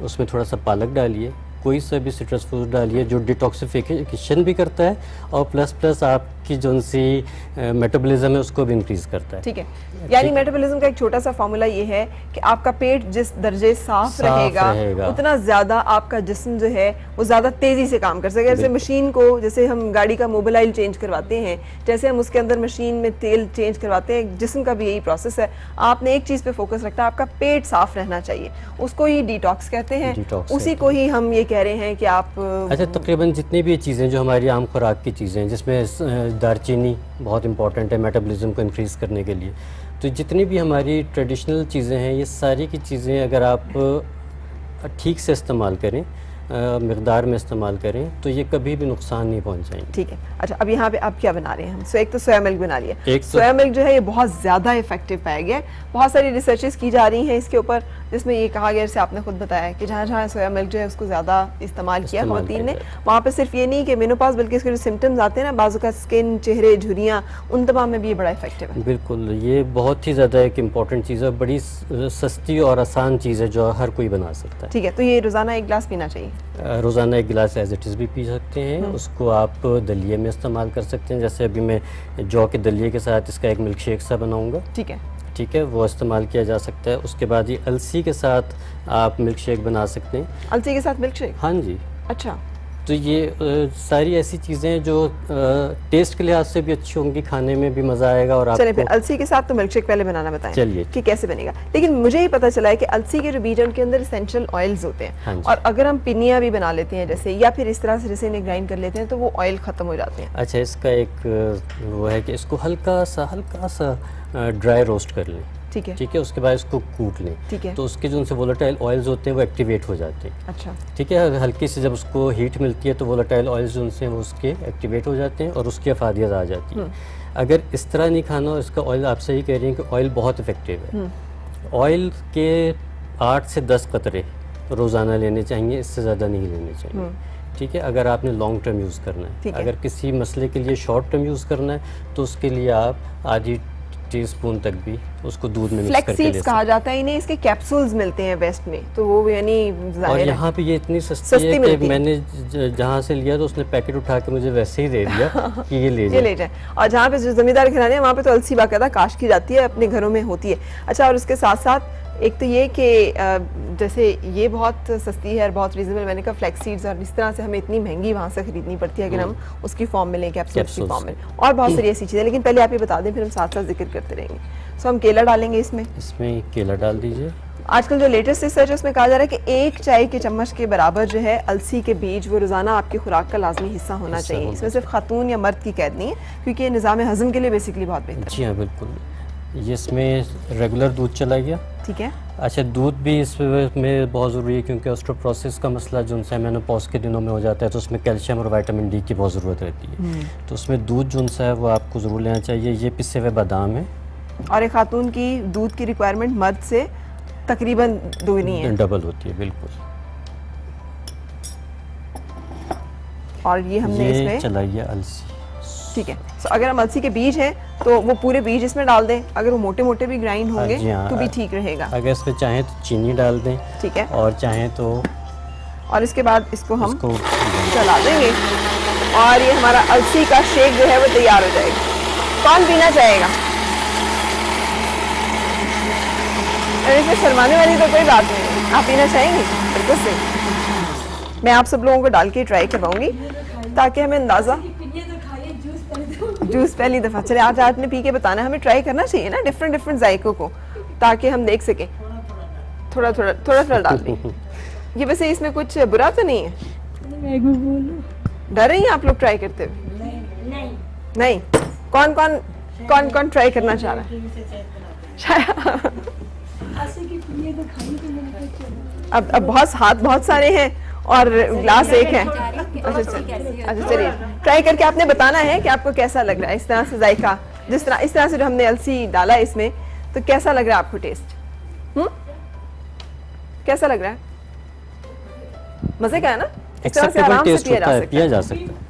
उसमें थोड़ा सा पालक डालिए, कोई सा भी सिट्रस फ्रूट डालिए जो डिटॉक्सिफिकेशन भी करता है और प्लस आपकी जो सी मेटाबॉलिज्म है उसको भी इंक्रीज़ करता है। ठीक है, यानी मेटाबॉलिज्म का एक छोटा सा फार्मूला ये है कि आपका पेट जिस दर्जे साफ रहेगा उतना ज़्यादा आपका जिस्म जो है वो ज़्यादा तेज़ी से काम कर सकेगा। जैसे मशीन को, जैसे हम गाड़ी का मोबिल ऑयल चेंज करवाते हैं, जैसे हम उसके अंदर मशीन में तेल चेंज करवाते हैं, जिस्म का भी यही प्रोसेस है। आपने एक चीज़ पे फोकस रखना, आपका पेट साफ रहना चाहिए, उसको ही डिटॉक्स कहते हैं, उसी को ही हम ये कह रहे हैं कि आप। अच्छा, तकरीबन जितनी भी चीज़ें जो हमारी आम खुराक की चीज़ें हैं, जिसमें दालचीनी बहुत इंपॉर्टेंट है मेटाबॉलिज्म को इंक्रीज़ करने के लिए, तो जितनी भी हमारी ट्रेडिशनल चीज़ें हैं ये सारी की चीज़ें अगर आप ठीक से इस्तेमाल करें, मिक़दार में इस्तेमाल करें तो ये कभी भी नुकसान नहीं पहुंचाएंगे। ठीक है। अच्छा, अब यहाँ पे आप क्या बना रहे हैं? हम एक तो सोया मिल्क बना लिया। सोया तो मिल्क जो है ये बहुत ज़्यादा इफेक्टिव पाया गया है, बहुत सारी रिसर्चेस की जा रही हैं इसके ऊपर, जिसमें ये कहा गया, जैसे आपने खुद बताया कि जहाँ जहाँ सोया मिल्क जो है उसको ज़्यादा इस्तेमाल किया ख़वातीन ने, वहाँ पे सिर्फ ये नहीं कि मेनोपॉज बल्कि इसके जो सिम्टम्स आते हैं ना, बाजू का स्किन, चेहरे, झुर्रियाँ, उन तमाम में भी ये बड़ा इफेक्टिव है। बिल्कुल, ये बहुत ही ज़्यादा एक इम्पॉर्टेंट चीज़ है, बड़ी सस्ती और आसान चीज़ है जो हर कोई बना सकता है। ठीक है, तो ये रोज़ाना 1 गिलास पीना चाहिए? रोज़ाना 1 गिलास एज इट इज़ भी पी सकते हैं। उसको आप दलिए में इस्तेमाल कर सकते हैं, जैसे अभी मैं जौ के दलिए के साथ इसका एक मिल्क शेक सा बनाऊँगा। ठीक है, ठीक है, वो इस्तेमाल किया जा सकता है। उसके बाद ये अलसी के साथ आप मिल्क शेक बना सकते हैं। अलसी के साथ मिल्क शेक? हाँ जी। अच्छा, तो ये सारी ऐसी चीज़ें जो टेस्ट के लिहाज से भी अच्छी होंगी, खाने में भी मज़ा आएगा। और चलिए आपको फिर अलसी के साथ तो मिल्कशेक पहले बनाना बताएं। चलिए कि कैसे बनेगा। लेकिन मुझे ही पता चला है कि अलसी के जो बीज हैं उनके अंदर एसेंशियल ऑयल्स होते हैं, हाँ जी। और अगर हम पिनिया भी बना लेते हैं जैसे, या फिर इस तरह से जैसे इन्हें ग्राइंड कर लेते हैं, तो वो ऑयल ख़त्म हो जाते हैं। अच्छा, इसका एक वो है कि इसको हल्का सा ड्राई रोस्ट कर लें, ठीक है, ठीक है। उसके बाद इसको कूट लें, ठीक है। तो उसके जो उनसे वोलेटाइल ऑयल्स होते हैं वो एक्टिवेट हो जाते हैं, अच्छा, ठीक है। हल्की से जब उसको हीट मिलती है तो वोलेटाइल ऑयल्स जो उनसे वो उसके एक्टिवेट हो जाते हैं और उसकी अफादियत आ जाती है। अगर इस तरह नहीं खाना, इसका ऑयल आप सही कह रही हैं कि ऑयल बहुत इफेक्टिव है। ऑयल के 8 से 10 कतरे रोज़ाना लेने चाहिए, इससे ज़्यादा नहीं लेने चाहिए, ठीक है। अगर आपने लॉन्ग टर्म यूज़ करना है, अगर किसी मसले के लिए शॉर्ट टर्म यूज़ करना है तो उसके लिए आप आधी टीस्पून तक भी उसको दूध में मिक्स करके ले फ्लैक्स सीड्स सकते कहा जाता है इन्हें, इसके कैप्सूल्स मिलते हैं वेस्ट में, तो वो यानी हैं। और जाहिर है यहाँ पे ये इतनी सस्ती है मिलती कि है। मैंने जहाँ से लिया तो उसने पैकेट उठा के मुझे वैसे ही दे दिया कि ये ले ये जाए। ले जाए। और जहाँ पे जो जमींदार घराने हैं वहाँ पे तो अलसी बाकायदा काश की जाती है, अपने घरों में होती है। अच्छा, और उसके साथ साथ एक तो ये कि जैसे ये बहुत सस्ती है और बहुत रीजनेबल, मैंने कहा फ्लैक्स सीड्स, और इस तरह से हमें इतनी महंगी वहाँ से खरीदनी पड़ती है अगर हम उसकी फॉर्म में लें, कैप्सूल्स की फॉर्म में, और बहुत सारी ऐसी चीज़ें। लेकिन पहले आप ये बता दें, फिर हम साथ साथ जिक्र करते रहेंगे। सो हम केला डालेंगे इसमें। इसमें केला डाल दीजिए। आजकल जो लेटेस्ट रिसर्च है उसमें कहा जा रहा है कि 1 चाय के चम्मच के बराबर जो है अलसी के बीज वो रोज़ाना आपकी खुराक का लाजमी हिस्सा होना चाहिए। इसमें सिर्फ खातून या मर्द की कैद नहीं है, क्योंकि ये निज़ाम हज़म के लिए बेसिकली बहुत बेहतर है। जी हाँ, बिल्कुल। ये इसमें रेगुलर दूध चला गया, ठीक है। अच्छा, दूध भी इसमें बहुत ज़रूरी है क्योंकि ऑस्टियोपोरोसिस का मसला जो उनसे मेनोपॉज के दिनों में हो जाता है, तो उसमें कैल्शियम और विटामिन डी की बहुत ज़रूरत रहती है। तो उसमें दूध जो उनसा है वो आपको ज़रूर लेना चाहिए। ये पिसे हुए बादाम है, और एक खातून की दूध की रिक्वायरमेंट मर्द से तकरीबन दोगुनी है, डबल होती है, बिल्कुल। और ये हमने ये इसमें चलाइए अलसी, ठीक है। तो अगर हम अलसी के बीज हैं तो वो पूरे बीज इसमें डाल दें, अगर वो मोटे मोटे भी ग्राइंड होंगे जी हाँ, तो भी ठीक रहेगा। अगर इसमें चाहें तो चीनी डाल दें, ठीक है। और चाहें तो और इसके बाद इसको हम इसको चला देंगे और ये हमारा अलसी का शेक जो है वो तैयार हो जाएगा। कौन पीना चाहेगा? अरे इसमें शर्माने वाली तो कोई बात नहीं है, आप पीना चाहेंगे? बिल्कुल सही। मैं आप सब लोगों को डाल के ट्राई करवाऊंगी ताकि हमें अंदाज़ा। जूस पहली दफ़ा, चले आज आपने पी के बताना, हमें ट्राई करना चाहिए ना डिफरेंट डिफरेंट जायकों को, ताकि हम देख सकें। थोड़ा थोड़ा डाल दें। ये वैसे इसमें कुछ बुरा तो नहीं है? डर रही हैं आप लोग ट्राई करते हुए? नहीं। कौन ट्राई करना चाह रहा है? अब बहुत सारे हैं और ग्लास एक है। अच्छा चलिए, ट्राई करके आपने बताना है कि आपको कैसा लग रहा है। इस तरह से जायका, इस तरह से जो हमने अलसी डाला है इसमें, तो कैसा लग रहा है आपको टेस्ट? कैसा लग रहा है? मजे का है ना? इस तरह से आराम से पिया जा सकता है।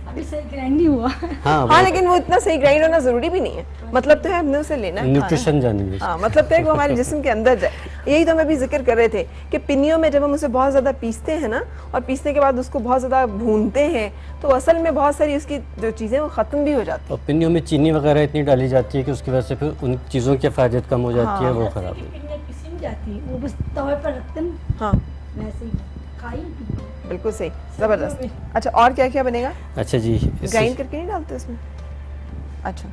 अभी सही ग्राइंड नहीं हुआ। हाँ, लेकिन वो इतना सही ग्राइंड होना जरूरी भी नहीं है। मतलब तो है हमने उसे लेना है, न्यूट्रिशन जानेंगे। हाँ, मतलब तो है कि वो हमारे जिस्म के अंदर जाए। यही तो हम अभी जिक्र कर रहे थे कि पिनियों में जब हम उसे बहुत ज़्यादा पीसते हैं ना, और पीसने के बाद उसको बहुत ज़्यादा भूनते हैं, तो असल में बहुत सारी उसकी जो चीज़ें वो ख़त्म भी हो जाती हैं। और पिनियों में चीनी वगैरह इतनी डाली जाती है कि उसकी वजह से फिर उन चीज़ों की अफादियत कम हो जाती है, वो ख़राब हो जाती है। वो बस तवे पर रखते हैं, हाँ वैसे ही खाई। बिल्कुल सही, ज़बरदस्त। अच्छा, और क्या क्या बनेगा? अच्छा जी, ग्राइंड करके नहीं डालते उसमें? अच्छा,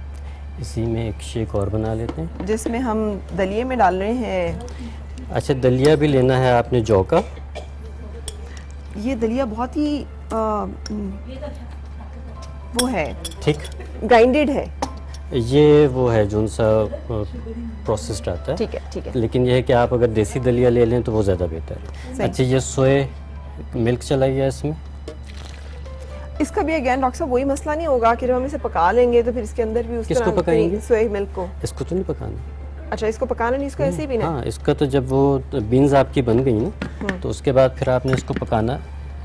इसी में एक शेक और बना लेते हैं जिसमें हम दलिए में डाल रहे हैं। अच्छा, दलिया भी लेना है आपने जौ का। ये दलिया बहुत ही वो है, ठीक, ग्राइंडेड है। ये वो है जो सा प्रोसेस्ड आता है, ठीक है। लेकिन यह है कि आप अगर देसी दलिया ले लें तो वो ज़्यादा बेहतर है। अच्छा, ये सोए मिल्क चला गया इसमें। इसका भी अगेन डॉक्टर साहब वही मसला नहीं होगा कि जब हम इसे पका लेंगे तो फिर इसके अंदर भी उस किसको तरह पकाएंगे? सोया मिल्क को। इसको तो नहीं पकाना। अच्छा, इसको पकाना नहीं, इसको ऐसे ही पीना है? हाँ, इसका तो जब वो बीन्स आपकी बन गई ना, तो उसके बाद फिर आपने इसको पकाना।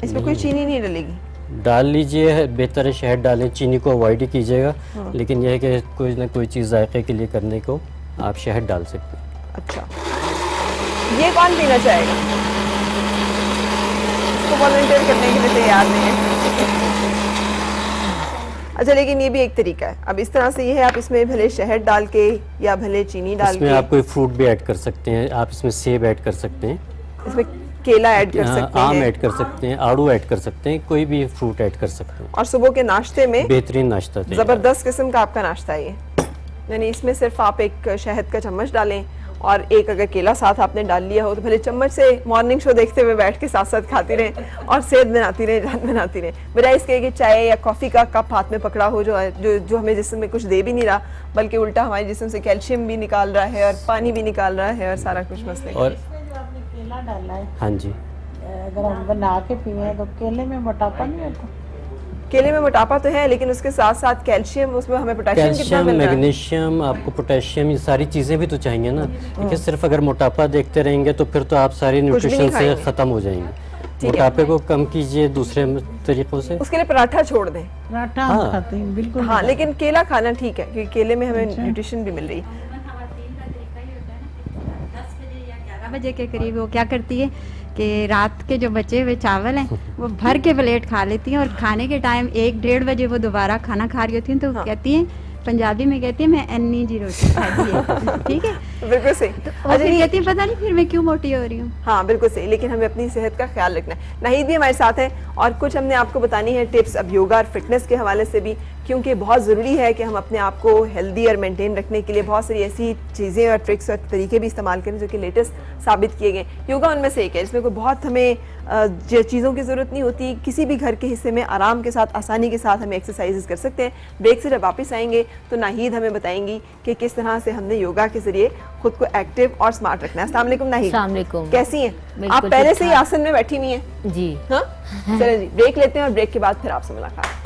इसमें कोई चीनी नहीं डलेगी? डाल लीजिए, बेहतर है शहद डालें, चीनी को अवॉइड ही कीजिएगा। लेकिन यह है कि कोई ना कोई चीज़ जायके के लिए करने को आप शहद डाल सकते हैं। अच्छा, ये कौन पीना चाहेगा? इसको वॉलंटियर करने के लिए तैयार नहीं है। अच्छा, लेकिन ये भी एक तरीका है। अब इस तरह से ये है, आप इसमें भले शहद डाल के या भले चीनी डाल इसमें के, आप कोई फ्रूट भी ऐड कर सकते हैं, आप इसमें सेब ऐड कर सकते हैं। इसमें केला ऐड कर सकते आम हैं, ऐड कर सकते हैं, आड़ू ऐड कर सकते हैं, कोई भी फ्रूट ऐड कर सकते हैं। और सुबह के नाश्ते में बेहतरीन नाश्ता तैयार। जबरदस्त किस्म का आपका नाश्ता है ये। यानी इसमें सिर्फ आप एक शहद का चम्मच डालें और एक अगर केला साथ आपने डाल लिया हो तो भले चम्मच से मॉर्निंग शो देखते हुए बैठ के साथ साथ खाती रहें और सेहत बनाती रहें, जान बनाती रहें, बजाय इसके कि चाय या कॉफ़ी का कप हाथ में पकड़ा हो जो हमें जिस्म में कुछ दे भी नहीं रहा, बल्कि उल्टा हमारे जिस्म से कैल्शियम भी निकाल रहा है और पानी भी निकाल रहा है और सारा कुछ मसले। और इसमें जो आपने केला डाला है, हाँ जी, अगर हम बना के पिए तो केले में मोटापा नहीं होता? केले में मोटापा तो है, लेकिन उसके साथ साथ कैल्शियम, उसमें हमें पोटेशियम कितना कैल्शियम, मिल रहा है? मैग्नीशियम, आपको पोटेशियम, ये सारी चीज़ें भी तो चाहिए ना। देखिए सिर्फ अगर मोटापा देखते रहेंगे तो फिर तो आप सारी भी नहीं न्यूट्रिशन से खाएंगे। ख़त्म हो जाएंगे। मोटापे को कम कीजिए दूसरे तरीक़ों से। उसके लिए पराठा छोड़ दें। पराठा हम हाँ। खाते हैं बिल्कुल। हाँ, लेकिन केला खाना ठीक है क्योंकि केले में हमें न्यूट्रिशन भी मिल रही है। 10 बजे या 11 बजे के करीब वो क्या करती है कि रात के जो बचे हुए चावल हैं वो भर के प्लेट खा लेती हैं और खाने के टाइम 1-1:30 बजे वो दोबारा खाना खा रही होती हैं, तो कहती हैं, पंजाबी में कहती है मैं अन्नी जी रोटी खाई है। ठीक है, बिल्कुल सही। और फिर कहती है पता नहीं फिर मैं क्यों मोटी हो रही हूँ। हाँ बिल्कुल सही, लेकिन हमें अपनी सेहत का ख्याल रखना है। नाहिद भी हमारे साथ हैं और कुछ हमने आपको बतानी है टिप्स अब योगा और फिटनेस के हवाले से भी, क्योंकि बहुत ज़रूरी है कि हम अपने आप को हेल्दी और मेंटेन रखने के लिए बहुत सारी ऐसी चीज़ें और ट्रिक्स और तरीके भी इस्तेमाल करें जो कि लेटेस्ट साबित किए गए। योगा उनमें से एक है जिसमें कोई बहुत हमें चीज़ों की ज़रूरत नहीं होती, किसी भी घर के हिस्से में आराम के साथ, आसानी के साथ हमें एक्सरसाइजेस कर सकते हैं। ब्रेक से जब वापस आएंगे तो नाहिद हमें बताएंगी कि किस तरह से हमने योगा के जरिए खुद को एक्टिव और स्मार्ट रखना है। अस्सलाम वालेकुम नाहिद। अस्सलाम वालेकुम। कैसी हैं बिल्कुल आप? पहले से ही ठीक-ठाक। आसन में बैठी हुई हैं? जी हाँ, चलें जी ब्रेक लेते हैं और ब्रेक के बाद फिर आपसे मुलाकात।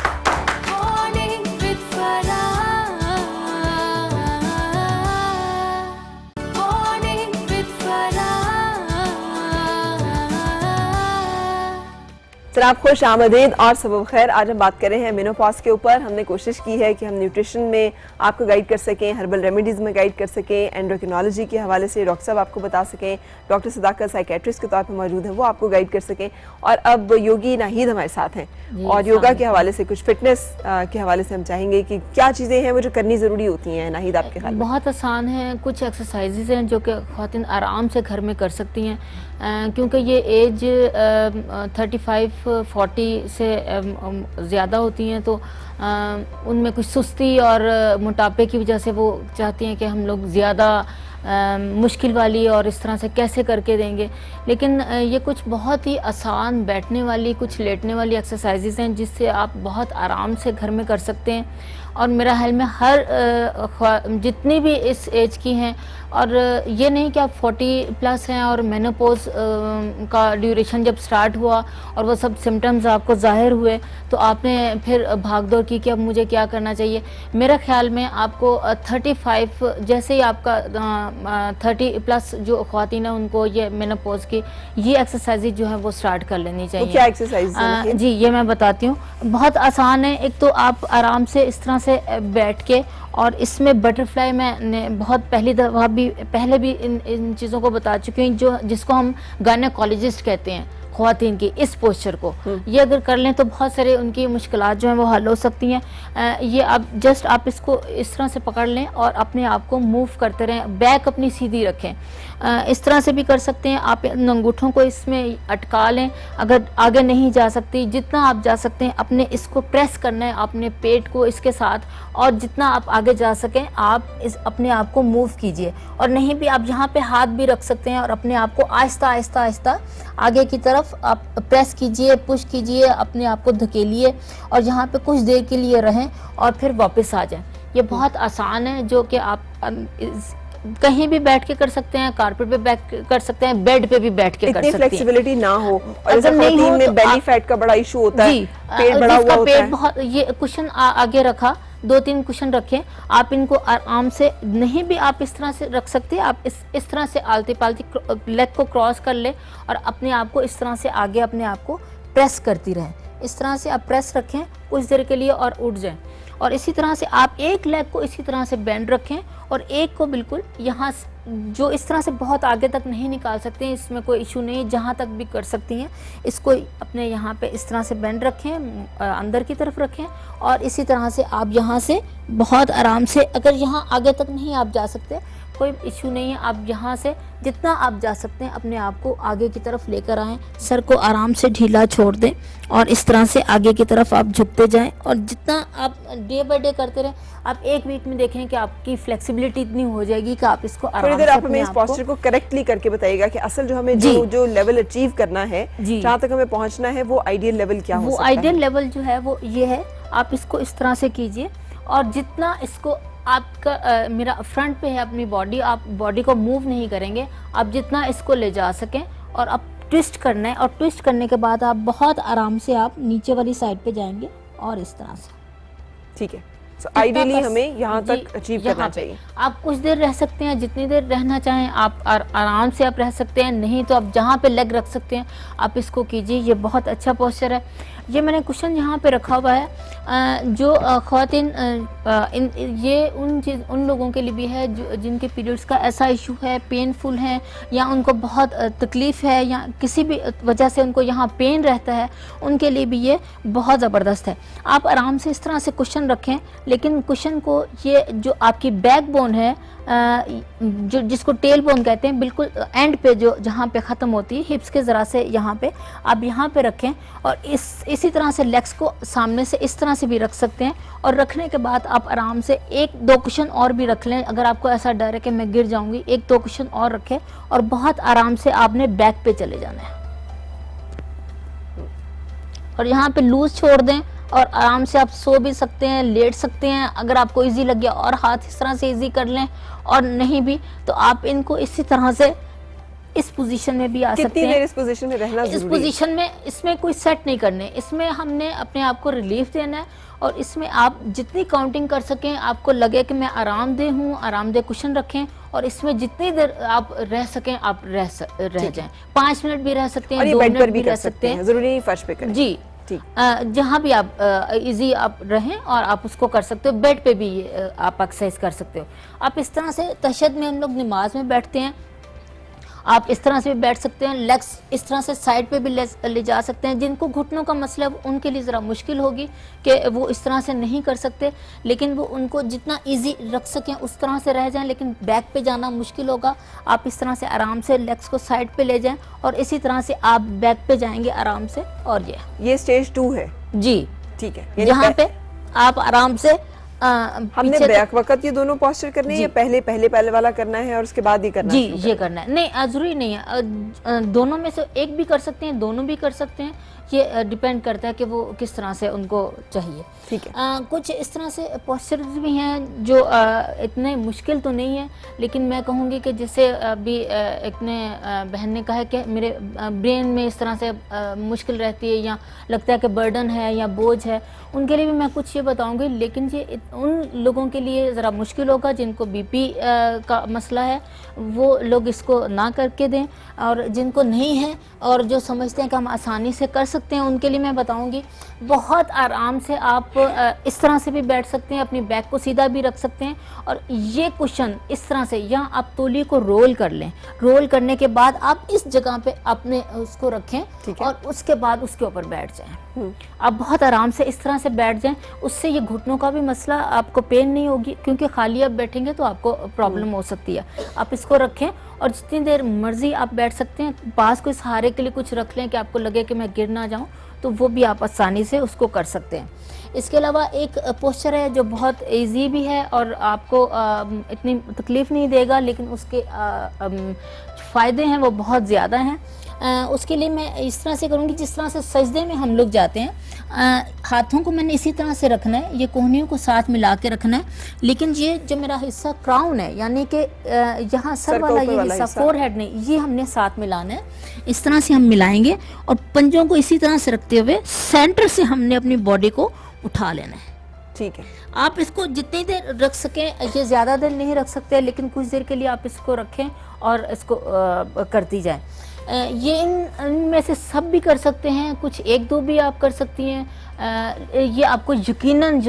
जनाब खुश आमदीद और सबब खैर। आज हम बात कर रहे हैं मेनोपॉज के ऊपर। हमने कोशिश की है कि हम न्यूट्रिशन में आपको गाइड कर सकें, हर्बल रेमेडीज़ में गाइड कर सकें, एंडोक्रिनोलॉजी के हवाले से डॉक्टर साहब आपको बता सकें, डॉक्टर सदाकत साइकेट्रिस्ट के तौर पर मौजूद हैं, वो आपको गाइड कर सकें, और अब योगी नाहिद हमारे साथ हैं और योगा के हवाले से, कुछ फिटनेस के हवाले से हम चाहेंगे कि क्या चीज़ें हैं वो जो करनी ज़रूरी होती हैं नाहिद आपके ख्याल में? बहुत आसान है, कुछ एक्सरसाइजेज हैं जो कि ख़वातीन आराम से घर में कर सकती हैं, क्योंकि ये एज 35-40 से ज़्यादा होती हैं, तो उनमें कुछ सुस्ती और मोटापे की वजह से वो चाहती हैं कि हम लोग ज़्यादा मुश्किल वाली और इस तरह से कैसे करके देंगे। लेकिन ये कुछ बहुत ही आसान बैठने वाली, कुछ लेटने वाली एक्सरसाइजेज हैं जिससे आप बहुत आराम से घर में कर सकते हैं। और मेरा ख्याल में हर जितनी भी इस एज की हैं, और ये नहीं कि आप 40 प्लस हैं और मेनोपॉज का ड्यूरेशन जब स्टार्ट हुआ और वो सब सिम्टम्स आपको ज़ाहिर हुए तो आपने फिर भागदौड़ की कि अब मुझे क्या करना चाहिए। मेरा ख्याल में आपको 35 जैसे ही आपका 30 प्लस जो ख्वातीन हैं उनको ये मेनोपॉज की ये एक्सरसाइज जो है वो स्टार्ट कर लेनी चाहिए। तो क्या एक्सरसाइज? जी ये मैं बताती हूँ, बहुत आसान है। एक तो आप आराम से इस तरह से बैठ के, और इसमें बटरफ्लाई मैंने बहुत पहले भी इन चीज़ों को बता चुकी हूँ, जो जिसको हम गायनेकोलॉजिस्ट कहते हैं ख्वातीन की, इस पोस्चर को ये अगर कर लें तो बहुत सारे उनकी मुश्किलात जो हैं वो हल हो सकती हैं। ये आप जस्ट आप इसको इस तरह से पकड़ लें और अपने आप को मूव करते रहें, बैक अपनी सीधी रखें। इस तरह से भी कर सकते हैं आप, अंगूठों को इसमें अटका लें। अगर आगे नहीं जा सकती, जितना आप जा सकते हैं अपने इसको प्रेस करना है अपने पेट को इसके साथ, और जितना आप आगे जा सकें आप इस अपने आप को मूव कीजिए। और नहीं भी आप यहाँ पे हाथ भी रख सकते हैं और अपने आप को आहिस्ता आहिस्ता आहिस्ता आगे की तरफ आप प्रेस कीजिए, पुश कीजिए, अपने आप को धकेलिए और यहाँ पे कुछ देर के लिए रहें और फिर वापस आ जाएं। ये बहुत आसान है, जो कि आप कहीं भी बैठ के कर सकते हैं, कारपेट पे बैठ कर सकते हैं, बेड पे भी बैठ के कर सकते हैं। फ्लेक्सिबिलिटी ना हो, और जैसे ख्वातीन में बेली फैट का बड़ा इशू होता है, पेट बड़ा हुआ होता है, बहुत, ये कुशन आगे रखा, 2-3 कुशन रखें, आप इनको आराम से, नहीं भी आप इस तरह से रख सकते हैं, आप इस तरह से आलती पालती लेग को क्रॉस कर ले और अपने आप को इस तरह से आगे अपने आप को प्रेस करती रहें। इस तरह से आप प्रेस रखें कुछ देर के लिए और उठ जाएं। और इसी तरह से आप एक लेग को इसी तरह से बेंड रखें और एक को बिल्कुल यहाँ जो इस तरह से बहुत आगे तक नहीं निकाल सकते हैं, इसमें कोई इशू नहीं, जहाँ तक भी कर सकती हैं। इसको अपने यहाँ पे इस तरह से बेंड रखें, अंदर की तरफ रखें, और इसी तरह से आप यहाँ से बहुत आराम से, अगर यहाँ आगे तक नहीं आप जा सकते, कोई इश्यू नहीं है। आप यहाँ से जितना आप जा सकते हैं अपने आप को आगे की तरफ लेकर आएं, सर को आराम से ढीला छोड़ दें और इस तरह से आगे की तरफ आप झुकते जाएं। और जितना आप डे बाय डे करते रहें, आप एक वीक में देखें कि आपकी फ्लेक्सिबिलिटी इतनी हो जाएगी कि आप इसको आराम से आप हमें इस पोस्चर को करेक्टली करके बताइएगा कि असल जो हमें जो लेवल अचीव करना है, जहाँ तक हमें पहुँचना है, वो आइडियल लेवल क्या हो सकता है? वो आइडियल लेवल जो है वो ये है, आप इसको इस तरह से कीजिए और जितना इसको आपका मेरा फ्रंट पे है अपनी बॉडी, आप बॉडी को मूव नहीं करेंगे, आप जितना इसको ले जा सकें और आप ट्विस्ट करना है। और ट्विस्ट करने के बाद आप बहुत आराम से आप नीचे वाली साइड पे जाएंगे और इस तरह से। ठीक है, आइडियली हमें यहाँ तक अचीव करना चाहिए। आप कुछ देर रह सकते हैं, जितनी देर रहना चाहें आप आराम से आप रह सकते हैं, नहीं तो आप जहाँ पे लेग रख सकते हैं आप इसको कीजिए। ये बहुत अच्छा पोस्चर है। ये मैंने कुशन यहाँ पे रखा हुआ है जो ख़वातीन ये उन लोगों के लिए भी है जो जिनके पीरियड्स का ऐसा इशू है, पेनफुल है या उनको बहुत तकलीफ़ है या किसी भी वजह से उनको यहाँ पेन रहता है, उनके लिए भी ये बहुत ज़बरदस्त है। आप आराम से इस तरह से कुशन रखें, लेकिन कुशन को ये जो आपकी बैक बोन है जो जिसको टेल बोन कहते हैं, बिल्कुल एंड पे जो जहाँ पे ख़त्म होती है हिप्स के ज़रा से यहाँ पे आप यहाँ पे रखें और इसी तरह से लेग्स को सामने से इस तरह से भी रख सकते हैं। और रखने के बाद आप आराम से एक दो कुशन और भी रख लें। अगर आपको ऐसा डर है कि मैं गिर जाऊँगी, एक दो कुशन और रखें और बहुत आराम से आपने बैक पे चले जाना है और यहाँ पे लूज छोड़ दें और आराम से आप सो भी सकते हैं, लेट सकते हैं। अगर आपको इजी लग गया और हाथ इस तरह से इजी कर लें और नहीं भी तो आप इनको इसी तरह से इस पोजीशन में भी आ सकते हैं। कितनी देर इस पोजीशन में रहना जरूरी है? इस पोजीशन में इसमें कोई सेट नहीं करने, इसमें हमने अपने आप को रिलीफ देना है और इसमें आप जितनी काउंटिंग कर सकें, आपको लगे कि मैं आरामदेह हूँ, आरामदेह कुशन रखें और इसमें जितनी देर आप रह सकें आप रह जाएं। 5 मिनट भी रह सकते हैं, 2 मिनट भी रह सकते हैं, जरूरी नहीं फर्श पे करें। जी, जहाँ भी आप इजी आप रहें और आप उसको कर सकते हो। बेड पे भी आप एक्सरसाइज कर सकते हो। आप इस तरह से तशहद में हम लोग नमाज में बैठते हैं, आप इस तरह से भी बैठ सकते हैं। लेग्स इस तरह से साइड पे भी ले जा सकते हैं। जिनको घुटनों का मसला है उनके लिए ज़रा मुश्किल होगी कि वो इस तरह से नहीं कर सकते, लेकिन वो उनको जितना इजी रख सकें उस तरह से रह जाएं, लेकिन बैक पे जाना मुश्किल होगा। आप इस तरह से आराम से लेग्स को साइड पे ले जाएं और इसी तरह से आप बैक पे जाएंगे आराम से। और ये स्टेज 2 है जी, ठीक है। यहाँ पे आप आराम से हमने बैक वक्त ये दोनों पोस्चर करने हैं या पहले वाला करना है और उसके बाद ही करना है? जी, ये करना है। नहीं, जरूरी नहीं है, दोनों में से एक भी कर सकते हैं, दोनों भी कर सकते हैं। ये डिपेंड करता है कि वो किस तरह से उनको चाहिए। ठीक है। कुछ इस तरह से पोस्चर्स भी हैं जो इतने मुश्किल तो नहीं है, लेकिन मैं कहूँगी कि जैसे अभी एक ने बहन ने कहा कि मेरे ब्रेन में इस तरह से मुश्किल रहती है या लगता है कि बर्डन है या बोझ है, उनके लिए भी मैं कुछ ये बताऊँगी। लेकिन ये उन लोगों के लिए ज़रा मुश्किल होगा जिनको BP का मसला है, वो लोग इसको ना करके दें। और जिनको नहीं है और जो समझते हैं कि हम आसानी से कर सकते हैं, उनके लिए मैं बताऊंगी बहुत आराम से आप इस तरह से भी बैठ सकते हैं, अपनी बैक को सीधा भी रख सकते हैं। और ये कुशन इस तरह से, या आप तौलिए को रोल कर लें, रोल करने के बाद आप इस जगह पे अपने उसको रखें और उसके बाद उसके ऊपर बैठ जाएं। आप बहुत आराम से इस तरह से बैठ जाएं, उससे ये घुटनों का भी मसला, आपको पेन नहीं होगी, क्योंकि खाली आप बैठेंगे तो आपको प्रॉब्लम हो सकती है। आप इसको रखें और जितनी देर मर्जी आप बैठ सकते हैं। पास कोई सहारे के लिए कुछ रख लें कि आपको लगे कि मैं गिर ना जाऊं, तो वो भी आप आसानी से उसको कर सकते हैं। इसके अलावा एक पोस्चर है जो बहुत इजी भी है और आपको इतनी तकलीफ़ नहीं देगा, लेकिन उसके फ़ायदे हैं वो बहुत ज़्यादा हैं। उसके लिए मैं इस तरह से करूँगी जिस तरह से सजदे में हम लोग जाते हैं। हाथों को मैंने इसी तरह से रखना है, ये कोहनियों को साथ मिला के रखना है, लेकिन ये जो मेरा हिस्सा क्राउन है, यानी कि यहाँ सर वाला ये हिस्सा, फोरहेड नहीं, ये हमने साथ मिलाना है। इस तरह से हम मिलाएंगे और पंजों को इसी तरह से रखते हुए सेंटर से हमने अपनी बॉडी को उठा लेना है। ठीक है। आप इसको जितनी देर रख सकें, ये ज़्यादा देर नहीं रख सकते, लेकिन कुछ देर के लिए आप इसको रखें और इसको करती जाएं। ये इनमें से सब भी कर सकते हैं, कुछ एक दो भी आप कर सकती हैं। ये आपको यकीनन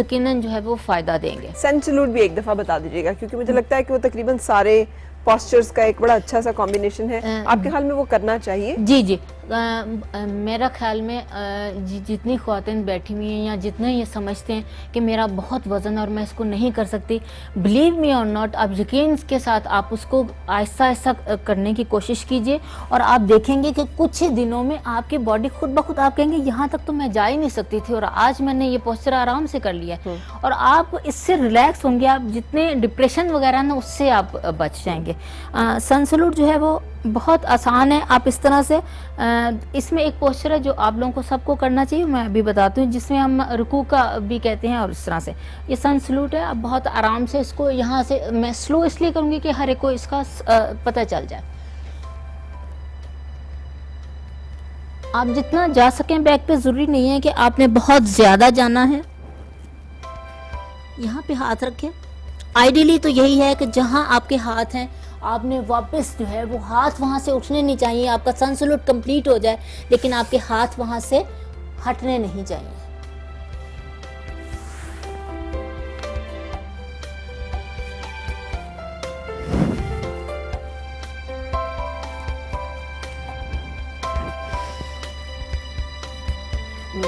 जो है वो फ़ायदा देंगे। सन सैल्यूट भी एक दफ़ा बता दीजिएगा, क्योंकि मुझे लगता है कि वो तकरीबन सारे पोस्चर्स का एक बड़ा अच्छा सा कॉम्बिनेशन है। आपके ख्याल में वो करना चाहिए? जी, मेरा ख्याल में जितनी ख़वातीन बैठी हुई हैं या जितने ये समझते हैं कि मेरा बहुत वज़न और मैं इसको नहीं कर सकती, बिलीव मी और नॉट, आप यकीन के साथ आप उसको आहिस्ता आहिस्ता करने की कोशिश कीजिए और आप देखेंगे कि कुछ ही दिनों में आपकी बॉडी खुद ब खुद, आप कहेंगे यहाँ तक तो मैं जा ही नहीं सकती थी और आज मैंने ये पोस्चर आराम से कर लिया है। और आप इससे रिलैक्स होंगे, आप जितने डिप्रेशन वगैरह ना उससे आप बच जाएंगे। सन सैल्यूट जो है वो बहुत आसान है। आप इस तरह से इसमें एक पोस्चर है जो आप लोगों को सबको करना चाहिए, मैं अभी बताती हूँ, जिसमें हम रुकू का भी कहते हैं। और इस तरह से ये सन सैल्यूट है। आप बहुत आराम से इसको यहाँ से, मैं स्लो इसलिए करूँगी कि हर एक को इसका पता चल जाए। आप जितना जा सकें बैक पे, ज़रूरी नहीं है कि आपने बहुत ज़्यादा जाना है। यहाँ पे हाथ रखें। आइडियली तो यही है कि जहाँ आपके हाथ हैं आपने वापस जो है वो हाथ वहाँ से उठने नहीं चाहिए। आपका सन सैल्यूट कंप्लीट हो जाए लेकिन आपके हाथ वहाँ से हटने नहीं चाहिए।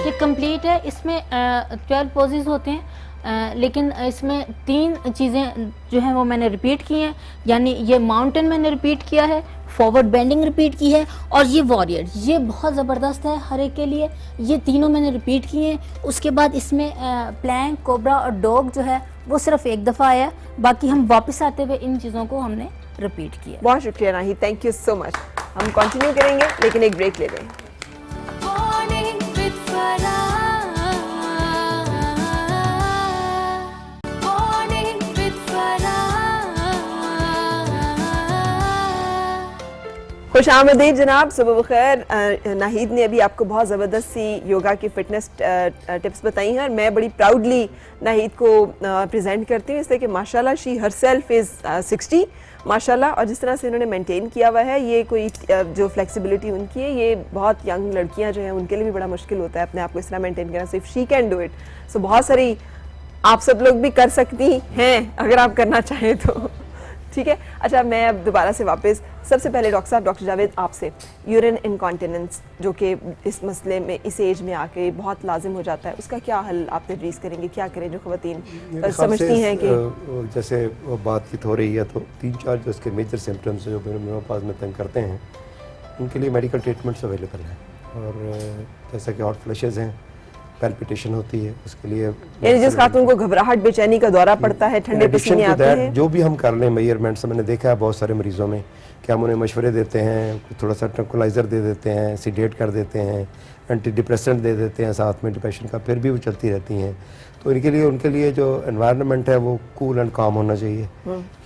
ये कंप्लीट है। इसमें 12 पोजेस होते हैं, लेकिन इसमें 3 चीज़ें जो हैं वो मैंने रिपीट की हैं। यानी ये माउंटेन मैंने रिपीट किया है, फॉरवर्ड बेंडिंग रिपीट की है और ये वॉरियर, ये बहुत ज़बरदस्त है हर एक के लिए। ये तीनों मैंने रिपीट किए हैं। उसके बाद इसमें प्लैंक, कोबरा और डॉग जो है वो सिर्फ एक दफ़ा आया, बाकी हम वापस आते हुए इन चीज़ों को हमने रिपीट किया। बहुत शुक्रिया Nahid, thank you so much. हम कंटिन्यू करेंगे लेकिन एक ब्रेक ले लें। खुश आमदीद जनाब, सुबह बखैर। नाहिद ने अभी आपको बहुत ज़बरदस्त सी योगा की फ़िटनेस टिप्स बताई हैं और मैं बड़ी प्राउडली नाहिद को प्रेजेंट करती हूँ, इसलिए कि माशाल्लाह शी हरसेल्फ इज़ 60 माशाल्लाह। और जिस तरह से इन्होंने मेंटेन किया हुआ है, ये कोई जो फ्लेक्सिबिलिटी उनकी है, ये बहुत यंग लड़कियाँ जो हैं उनके लिए भी बड़ा मुश्किल होता है अपने आप को इस तरह मेंटेन करना। So if she can do it, so बहुत सारी आप सब लोग भी कर सकती हैं अगर आप करना चाहें तो। ठीक है, अच्छा मैं अब दोबारा से वापस, सबसे पहले डॉक्टर साहब, डॉक्टर जावेद आपसे, यूरिन इनकॉन्टिनेंस जो कि इस मसले में इस एज में आके बहुत लाजिम हो जाता है, उसका क्या हल आप तजवीज़ करेंगे? क्या करें जो ख़वातीन समझती हैं कि जैसे बातचीत हो रही है तो 3-4 जो इसके मेजर सिम्टम्स जो मेनोपॉज में तंग करते हैं उनके लिए मेडिकल ट्रीटमेंट्स अवेलेबल हैं। और जैसे कि हॉट फ्लशेज़ हैं, पैल्पिटेशन होती है, उसके लिए यानी जिस खातून को घबराहट, बेचैनी का दौरा पड़ता है, ठंडे पसीने आते हैं, जो भी हम कर लें मेजरमेंट्स, मैंने देखा है बहुत सारे मरीजों में कि हम उन्हें मशवरे देते हैं, थोड़ा सा ट्रंकुलाइज़र दे देते हैं, सीडेट कर देते हैं, एंटी डिप्रेसेंट दे देते हैं साथ में डिप्रेशन का, फिर भी वो चलती रहती हैं। तो उनके लिए जो एनवायरनमेंट है वो कूल एंड काम होना चाहिए।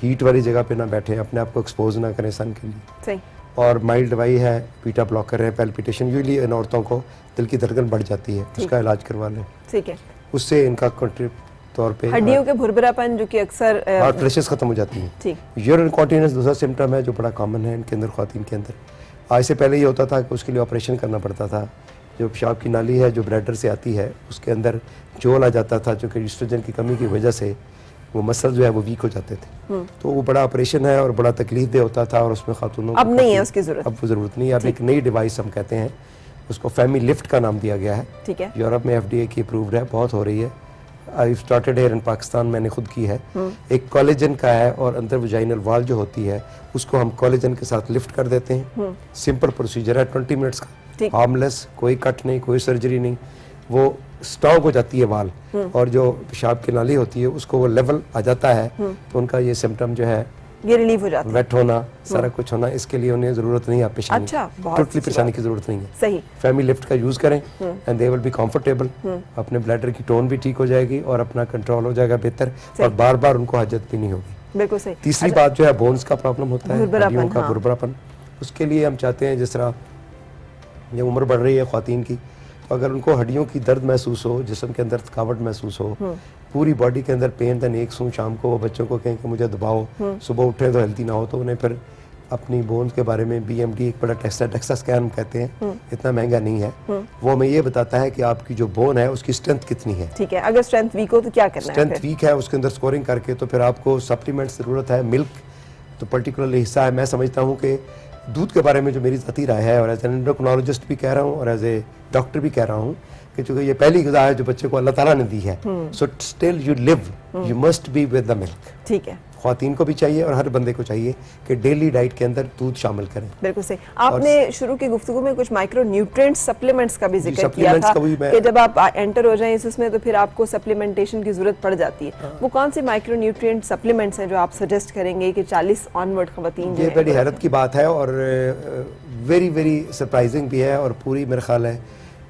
हीट वाली जगह पे ना बैठे, अपने आप को एक्सपोज ना करें सन के लिए। सही। और माइल्ड दवाई है, बीटा ब्लॉकर है, पैल्पिटेशन, यूजली इन औरतों को दिल की धड़कन बढ़ जाती है, उसका इलाज करवा लें। ठीक है, उससे इनका कंट्रीब्यूट तौर पे हड्डियों के भुरभुरापन जो कि अक्सर हार्ट फ्लशेस खत्म हो जाती हैं। ठीक। यूरिन इनकॉन्टिनेंस दूसरा सिम्टम है जो बड़ा कॉमन है इनके अंदर, ख़वातीन के अंदर। आज से पहले ये होता था कि उसके लिए ऑपरेशन करना पड़ता था। जो पेशाब की नाली है जो ब्लैडर से आती है उसके अंदर जोल आ जाता था, जो कि एस्ट्रोजन की कमी की वजह से वो मसल जो है वो वीक हो जाते थे। तो वो बड़ा ऑपरेशन है और बड़ा तकलीफ दे होता था और उसमें खातूनों अब नहीं है उसकी ज़रूरत। अब वो ज़रूरत नहीं है। अब एक नई डिवाइस हम कहते हैं उसको फैमी लिफ्ट का नाम दिया गया है। ठीक है। यूरोप में FDA की अप्रूव्ड है, बहुत हो रही है। I started here in Pakistan, मैंने खुद की है। एक कोलेजन का है और अंदर वजाइनल वाल जो होती है उसको हम कोलेजन के साथ लिफ्ट कर देते हैं। सिंपल प्रोसीजर है, 20 मिनट्स का, हार्मलेस, कोई कट नहीं, कोई सर्जरी नहीं। वो स्टॉक हो जाती है वाल और जो पेशाब की नाली होती है उसको वो लेवल आ जाता है, तो उनका ये सिम्टम जो है ये रिलीव हो जाता है, वेट होना, सारा कुछ होना। इसके लिए उन्हें जरूरत नहीं है परेशानी। अच्छा, टोटली परेशानी की जरूरत नहीं है। सही। फैमिली लिफ्ट का यूज करें and they will be comfortable. अपने ब्लैडर की टोन भी ठीक हो जाएगी और अपना कंट्रोल हो जाएगा बेहतर, और बार बार उनको हजत भी नहीं होगी। बिल्कुल सही। तीसरी बात जो है बोन्स का प्रॉब्लम होता है, हड्डियों का हाँ। भुरभुरापन। उसके लिए हम चाहते हैं जिस तरह ये उम्र बढ़ रही है ख्वातीन की, तो अगर उनको हड्डियों की दर्द महसूस हो, जिस्म के अंदर थकावट महसूस हो, पूरी बॉडी के अंदर पेन, देन एक सूं शाम को वो बच्चों को कहें कि मुझे दबाओ, सुबह उठे तो हेल्दी ना हो, तो उन्हें फिर अपनी बोन्स के बारे में BMD एक बड़ा टेस्ट है, डेक्सा स्कैन कहते हैं, इतना महंगा नहीं है। वो हमें ये बताता है कि आपकी जो बोन है उसकी स्ट्रेंथ कितनी है। ठीक है, अगर स्ट्रेंथ वीक हो तो क्या करना है? स्ट्रेंथ वीक है उसके अंदर स्कोरिंग करके तो फिर आपको सप्लीमेंट्स ज़रूरत है। मिल्क तो पर्टिकुलरली हिस्सा है। मैं समझता हूँ कि दूध के बारे में जो मेरी ज़ाती राय है, और एज एन एंडोक्रिनोलॉजिस्ट भी कह रहा हूँ और एज ए डॉक्टर भी कह रहा हूँ कि चूँकि ये पहली ग़िज़ा है जो बच्चे को अल्लाह ताला ने दी है, so still you live, you must be with the milk. ठीक है, ख़वातीन को भी चाहिए और हर बंदे को चाहिए कि डेली डाइट के अंदर दूध शामिल करें। बिल्कुल सही। आपने शुरू की गुफ्तगू में कुछ माइक्रो न्यूट्रिएंट सप्लीमेंट्स का भी जिक्र किया था कि जब आप एंटर हो जाएं इसमें तो फिर आपको सप्लीमेंटेशन की जरूरत पड़ जाती है। वो कौन से माइक्रो न्यूट्रिएंट सप्लीमेंट्स हैं जो आप सजेस्ट करेंगे कि 40 ऑनवर्ड ख़वातीन? ये बड़ी हैरत की बात है और वेरी वेरी सरप्राइजिंग भी है, और पूरी मेरा ख्याल है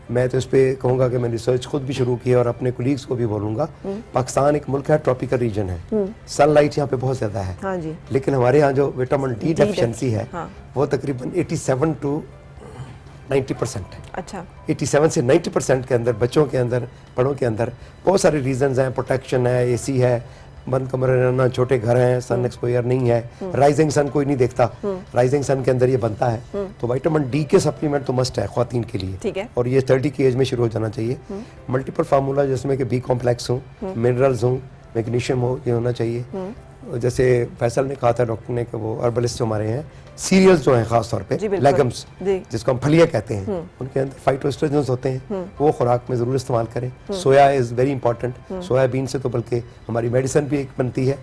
मैं तो इस पर कहूँगा कि मैंने रिसर्च खुद भी शुरू की है और अपने कोलीग्स को भी बोलूँगा। पाकिस्तान एक मुल्क है, ट्रॉपिकल रीजन है, सनलाइट यहाँ पे बहुत ज़्यादा है। हाँ जी। लेकिन हमारे यहाँ जो विटामिन डी डेफिशिएंसी है वो तकरीबन 87 to 90% है। अच्छा, 87 से 90% के अंदर बच्चों के अंदर, बड़ों के अंदर बहुत सारे रीजंस हैं। प्रोटेक्शन है, एसी है, बंद कमरे रहना, छोटे घर हैं, सन एक्सपोजर नहीं है, राइजिंग सन कोई नहीं देखता, राइजिंग सन के अंदर ये बनता है। तो विटामिन डी के सप्लीमेंट तो मस्ट है ख्वातीन के लिए। ठीक है। और ये 30 की एज में शुरू हो जाना चाहिए। मल्टीपल फार्मूला जिसमें कि बी कॉम्प्लेक्स हो, मिनरल्स हो, मैग्नीशियम हो, ये होना चाहिए। जैसे फैसल ने कहा था डॉक्टर ने कि वो अर्बलिस्ट जो हमारे हैं, सीरियल्स जो हैं खास तौर पे, लेगम्स जिसको हम फलिया कहते हैं, उनके अंदर फाइटोएस्ट्रोजेंस होते हैं, वो खुराक में ज़रूर इस्तेमाल करें। सोया इज़ वेरी इंपॉर्टेंट। सोयाबीन से तो बल्कि हमारी मेडिसिन भी एक बनती है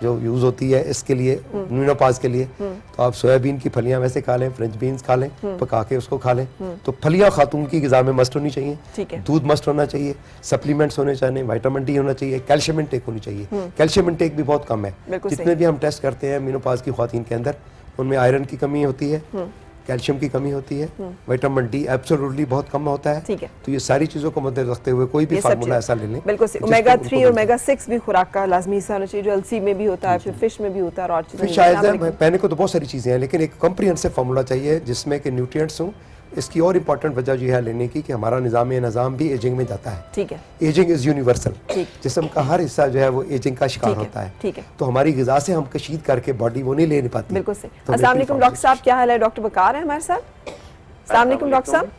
जो यूज़ होती है इसके लिए, न्यूनोपाज के लिए। तो आप सोयाबीन की फलियाँ वैसे खा लें, फ्रेंच बीन्स खा लें, पका के उसको खा लें। तो फलियाँ खातून की ग़िज़ा में मस्ट होनी चाहिए, दूध मस्ट होना चाहिए, सप्लीमेंट्स होने चाहिए, विटामिन डी होना चाहिए, कैल्शियम इंटेक होनी चाहिए। कैल्शियम इंटेक भी बहुत कम है। जितने भी हम टेस्ट करते हैं मेनोपाज की ख्वातीन के अंदर, उनमें आयरन की कमी होती है, कैल्शियम की कमी होती है, विटामिन डी एब्सोल्युटली बहुत कम होता है। ठीक है। तो ये सारी चीज़ों को मद्देनजर रखते हुए कोई भी फार्मूला ऐसा ले लें। बिल्कुल सही। ओमेगा 3 और ओमेगा 6 भी खुराक का लाजमी हिस्सा होना चाहिए, जो अलसी में भी होता है, फिर फिश में भी होता है और चीज़ें। फिश शायद पहले को तो बहुत सारी चीज़ें हैं, लेकिन एक कॉम्प्रिहेंसिव फार्मूला चाहिए जिसमें कि न्यूट्रिएंट्स हों। इसकी और इम्पॉर्टेंट वजह जो है लेने की कि हमारा निज़ाम भी एजिंग में जाता है। ठीक है। Ageing is universal. जिस्म का हर हिस्सा जो है वो एजिंग का शिकार होता है। ठीक है। तो हमारी ग़िज़ा से हम कशीद करके बॉडी वो नहीं ले पाती। बिल्कुल सही। अस्सलाम वालेकुम डॉक्टर साहब, क्या हाल है? डॉक्टर वकार है हमारे साथ। अस्सलाम वालेकुम डॉक्टर साहब।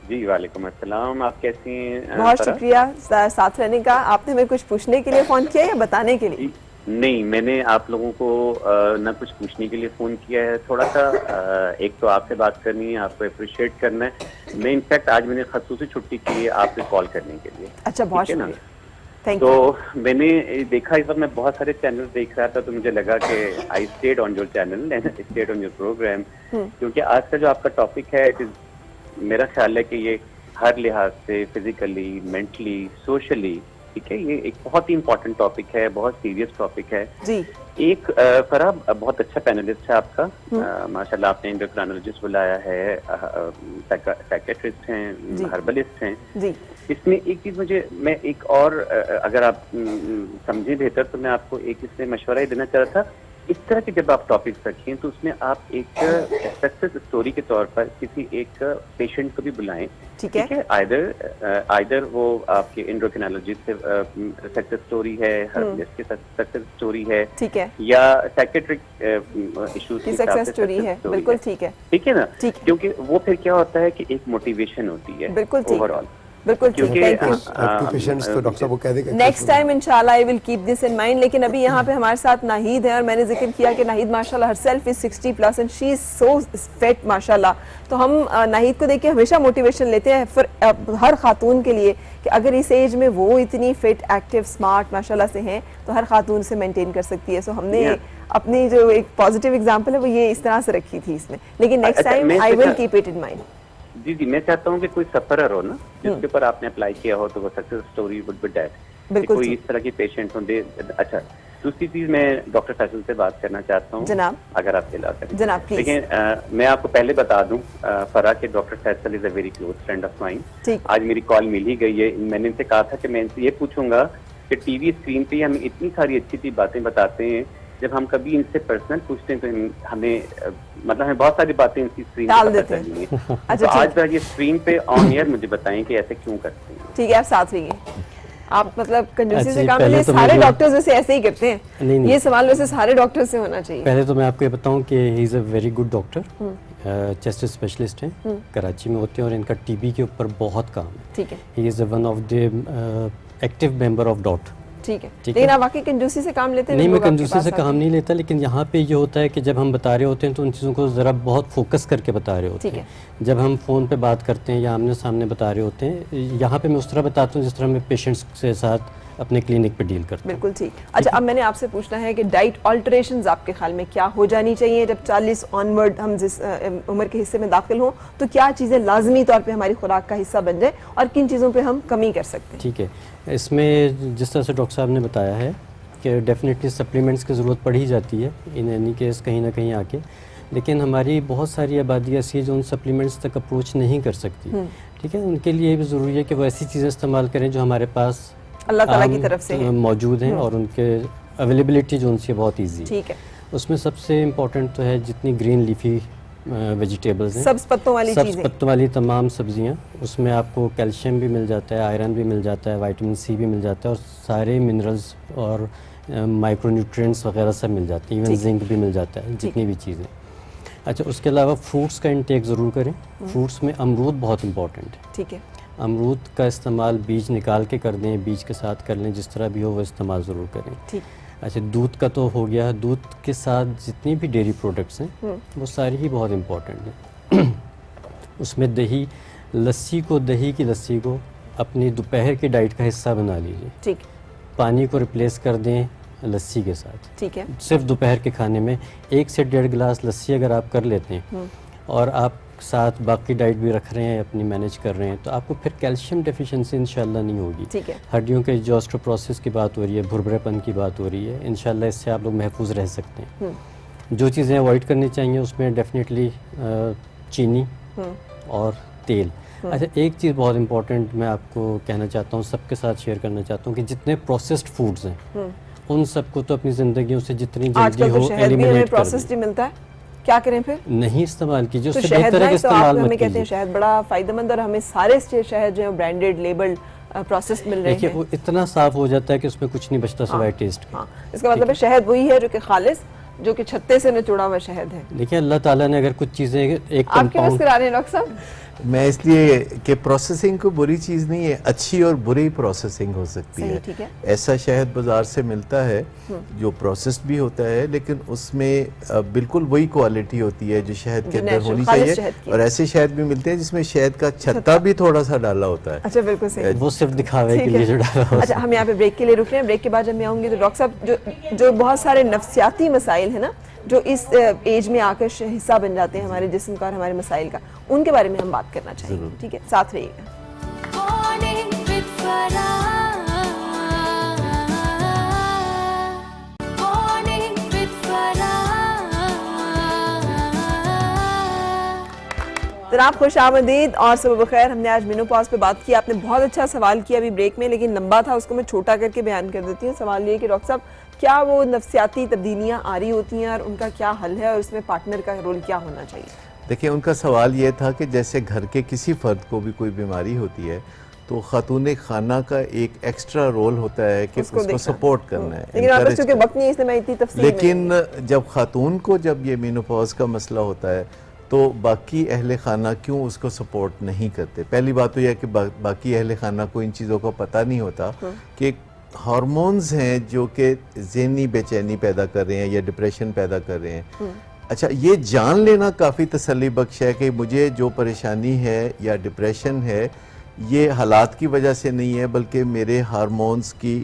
जी वालेकुम अस्सलाम, आप कैसी हैं? बहुत शुक्रिया साथ रहने का। आपने हमें कुछ पूछने के लिए फ़ोन किया या बताने के लिए? नहीं, मैंने आप लोगों को न कुछ पूछने के लिए फ़ोन किया है, थोड़ा सा एक तो आपसे बात करनी है, आपको अप्रिशिएट करना है। मैं इनफैक्ट आज मैंने खसूसी छुट्टी की है आपसे कॉल करने के लिए। अच्छा, बहुत शुक्रिया, थैंक यू। तो मैंने देखा, इस वक्त मैं बहुत सारे चैनल देख रहा था, तो मुझे लगा कि I stayed on your channel and stayed on your program, क्योंकि आज का जो आपका टॉपिक है, मेरा ख्याल है कि ये हर लिहाज से, फिजिकली, मेंटली, सोशली, ठीक है, ये एक बहुत ही इंपॉर्टेंट टॉपिक है, बहुत सीरियस टॉपिक है जी। एक फराह बहुत अच्छा पैनलिस्ट है आपका, माशाल्लाह। आपने एंडोक्राइनोलॉजिस्ट बुलाया है, साइकियाट्रिस्ट हैं, हर्बलिस्ट हैं जी। इसमें एक चीज मैं एक और अगर आप समझे बेहतर तो मैं आपको एक इसमें मशवरा ही देना चाह रहा था। इस तरह के जब आप टॉपिक्स रखें तो उसमें आप एक सक्सेस स्टोरी के तौर पर किसी एक पेशेंट को भी बुलाएं, ठीक है। आइदर वो आपके एंडोक्राइनोलॉजिस्ट से सक्सेस स्टोरी है, हर्बलिस्ट की सक्सेस स्टोरी है, ठीक है, या साइकियाट्रिक इश्यूज की सक्सेस स्टोरी है। बिल्कुल ठीक है ना, क्योंकि वो फिर क्या होता है कि एक मोटिवेशन होती है ओवरऑल। बिल्कुल ठीक है, नेक्स्ट टाइम इंशाल्लाह आई will keep this in mind. लेकिन अभी यहाँ पे हमारे साथ नाहिद है और मैंने जिक्र किया कि नाहिद माशाल्लाह herself is 60+ and she is so fit माशाल्लाह। तो हम नाहिद को देख के हमेशा मोटिवेशन लेते हैं फिर हर खातून के लिए कि अगर इस एज में वो इतनी फिट, एक्टिव, स्मार्ट माशाल्लाह से हैं तो हर खातून से मेंटेन कर सकती है। सो हमने अपनी जो एक पॉजिटिव एग्जाम्पल है वो ये इस तरह से रखी थी इसमें, लेकिन next time I will keep it in mind. जी जी, मैं चाहता हूँ कि कोई सफरर हो ना जिसके ऊपर आपने अप्लाई किया हो, तो वो success story would be that, कोई इस तरह की पेशेंट हो दे। अच्छा, दूसरी चीज मैं डॉक्टर फैसल से बात करना चाहता हूँ जनाब, अगर आप दिला करें जनाब प्लीज। लेकिन मैं आपको पहले बता दूं फरा के doctor Faisal is a very close friend of mine. आज मेरी कॉल मिल ही गई है। मैंने इनसे कहा था कि मैं इनसे ये पूछूंगा कि टीवी स्क्रीन पे हमें इतनी सारी अच्छी अच्छी बातें बताते हैं, जब हम कभी इनसे पर्सनल पूछते हैं तो हमें मतलब हमें बहुत सारी बातें इनकी स्क्रीन पे पता चलती हैं। अच्छा, तो आज ये स्क्रीन पे ऑन एयर मुझे बताएं कि ऐसे क्यों करते हैं। ठीक है, आप साथ रहिए। आप मतलब कंजूसी से काम ले, सारे डॉक्टर्स वैसे ऐसे ही करते हैं। नहीं, ये सवाल वैसे सारे डॉक्टर से होना चाहिए। पहले तो मैं आपको ये बताऊं कि he is a very good doctor, chest specialist हैं, कराची में होते हैं और इनका टीबी के ऊपर बहुत काम है। ठीक है, he is one of the active member of dot. ठीक है, ठीक लेकिन है? आप वाकई कंजूसी से काम लेते हैं? नहीं, जब मैं लोग आपके कंजूसी पास से आते काम नहीं लेता, लेकिन यहाँ पे ये होता है कि जब हम बता रहे होते हैं तो उन चीज़ों को ज़रा बहुत फोकस करके बता रहे होते ठीक हैं। जब हम फ़ोन पे बात करते हैं या आमने सामने बता रहे होते हैं, यहाँ पे मैं उस तरह बताता हूँ जिस तरह मैं पेशेंट्स के साथ अपने क्लिनिक पे डील करता हूँ। बिल्कुल ठीक। अच्छा, अब मैंने आपसे पूछना है कि डाइट ऑल्टरेशंस आपके ख्याल में क्या हो जानी चाहिए जब 40 ऑनवर्ड हम जिस उम्र के हिस्से में दाखिल हों, तो क्या चीज़ें लाजमी तौर पे हमारी खुराक का हिस्सा बन जाए और किन चीज़ों पे हम कमी कर सकते हैं? ठीक है, इसमें जिस तरह से डॉक्टर साहब ने बताया है कि डेफिनेटली सप्लीमेंट्स की ज़रूरत पड़ ही जाती है इन एनी केस कहीं ना कहीं आके, लेकिन हमारी बहुत सारी आबादी ऐसी है जो उन सप्लीमेंट्स तक अप्रोच नहीं कर सकती। ठीक है, उनके लिए भी ज़रूरी है कि वो ऐसी चीज़ें इस्तेमाल करें जो हमारे पास अल्लाह ताला की तरफ से मौजूद हैं और उनके अवेलेबिलिटी जो उनसे बहुत ईजी है। ठीक है, उसमें सबसे इम्पोर्टेंट तो है जितनी ग्रीन लीफी वेजिटेबल्स हैं, सब्ज़ पत्तों वाली सब्ज़ चीज़ें। पत्तों वाली तमाम सब्जियां, उसमें आपको कैल्शियम भी मिल जाता है, आयरन भी मिल जाता है, विटामिन सी भी मिल जाता है और सारे मिनरल्स और माइक्रोन्यूट्रिएंट्स वगैरह सब मिल जाते हैं, इवन जिंक भी मिल जाता है, जितनी भी चीज़ें। अच्छा, उसके अलावा फ्रूट्स का इंटेक ज़रूर करें। फ्रूट्स में अमरूद बहुत इंपॉर्टेंट है। ठीक है, अमरूद का इस्तेमाल बीज निकाल के कर दें, बीज के साथ कर लें, जिस तरह भी हो वो इस्तेमाल ज़रूर करें। ठीक। अच्छा, दूध का तो हो गया, दूध के साथ जितनी भी डेयरी प्रोडक्ट्स हैं वो सारी ही बहुत इम्पॉर्टेंट हैं। उसमें दही, दही की लस्सी को अपनी दोपहर की डाइट का हिस्सा बना लीजिए। ठीक। पानी को रिप्लेस कर दें लस्सी के साथ। ठीक है, सिर्फ दोपहर के खाने में 1 से 1.5 गिलास लस्सी अगर आप कर लेते हैं और आप साथ बाकी डाइट भी रख रहे हैं, अपनी मैनेज कर रहे हैं, तो आपको फिर कैल्शियम डेफिशिएंसी इंशाल्लाह नहीं होगी। ठीक है, हड्डियों के जो ऑस्टियोपोरोसिस की बात हो रही है, भुरभुरेपन की बात हो रही है, इंशाल्लाह इससे आप लोग महफूज रह सकते हैं। जो चीज़ें अवॉइड करनी चाहिए उसमें डेफिनेटली चीनी और तेल। अच्छा, एक चीज़ बहुत इंपॉर्टेंट मैं आपको कहना चाहता हूँ, सबके साथ शेयर करना चाहता हूँ कि जितने प्रोसेस्ड फूड्स हैं उन सबको तो अपनी ज़िंदगियों से जितनी जल्दी हो एलिमिनेट कर दें। मिलता है, क्या करें फिर? नहीं इस्तेमाल कीजिए, तो उससे शहद बेहतर है कि इस्तेमाल मत हमें कहते हैं कीजिए। शहद बड़ा फायदेमंद और हमें सारे शहद जो है ब्रांडेड लेबल्ड प्रोसेस्ड मिल रहे देखिए हैं। वो इतना साफ हो जाता है कि उसमें कुछ नहीं बचता सिवाय टेस्ट के। हाँ, इसका मतलब है शहद वही है जो कि खालिस, जो कि छत्ते से निचोड़ा हुआ शहद है। देखिए अल्लाह ताला ने अगर कुछ चीज़ें एक आपके बस करा रहे हैं डॉक्टर साहब? मैं इसलिए कि प्रोसेसिंग को बुरी चीज़ नहीं है, अच्छी और बुरी प्रोसेसिंग हो सकती है। ठीक है। ऐसा शहद बाज़ार से मिलता है जो प्रोसेस्ड भी होता है, लेकिन उसमें बिल्कुल वही क्वालिटी होती है जो शहद के अंदर होनी चाहिए, और ऐसे शहद भी मिलते हैं जिसमें शहद का छत्ता भी थोड़ा सा डाला होता है। अच्छा, बिल्कुल सही। वो सिर्फ दिखावे के लिए जो डाला होता है। अच्छा, हम यहाँ पे ब्रेक के लिए रुक रहे हैं। ब्रेक के बाद जब मैं आऊँगी तो डॉक्टर साहब जो बहुत सारे नफ्सियाती मसाइल है ना जो इस एज में आकर हिस्सा बन जाते हैं हमारे जिस्म का और हमारे मसाइल का, उनके बारे में हम बात करना चाहेंगे। ठीक है, साथ रहिएगा। जनाब खुश आमदीद और सुबह बखैर। हमने आज मेनोपॉज पे बात की, आपने बहुत अच्छा सवाल किया अभी ब्रेक में, लेकिन लंबा था, उसको मैं छोटा करके बयान कर देती हूँ। सवाल ये कि डॉक्टर साहब क्या वो नफ्सियाती तब्दीलियाँ आ रही होती हैं और उनका क्या हल है और उसमें पार्टनर का रोल क्या होना चाहिए? देखिए, उनका सवाल ये था कि जैसे घर के किसी फर्द को भी कोई बीमारी होती है तो खातून खाना का एक एक्स्ट्रा रोल होता है कि उसको सपोर्ट करना है। लेकिन आप क्योंकि वक्त नहीं है इसलिए मैं इतनी तफसील लेकिन जब खातून को जब ये मेनोपॉज का मसला होता है तो बाकी अहले खाना क्यों उसको सपोर्ट नहीं करते? पहली बात तो यह कि बाकी अहले खाना को इन चीज़ों का पता नहीं होता कि हार्मोन्स हैं जो कि ज़हनी बेचैनी पैदा कर रहे हैं या डिप्रेशन पैदा कर रहे हैं। अच्छा, ये जान लेना काफ़ी तसल्ली बख्श है कि मुझे जो परेशानी है या डिप्रेशन है ये हालात की वजह से नहीं है, बल्कि मेरे हार्मोन्स की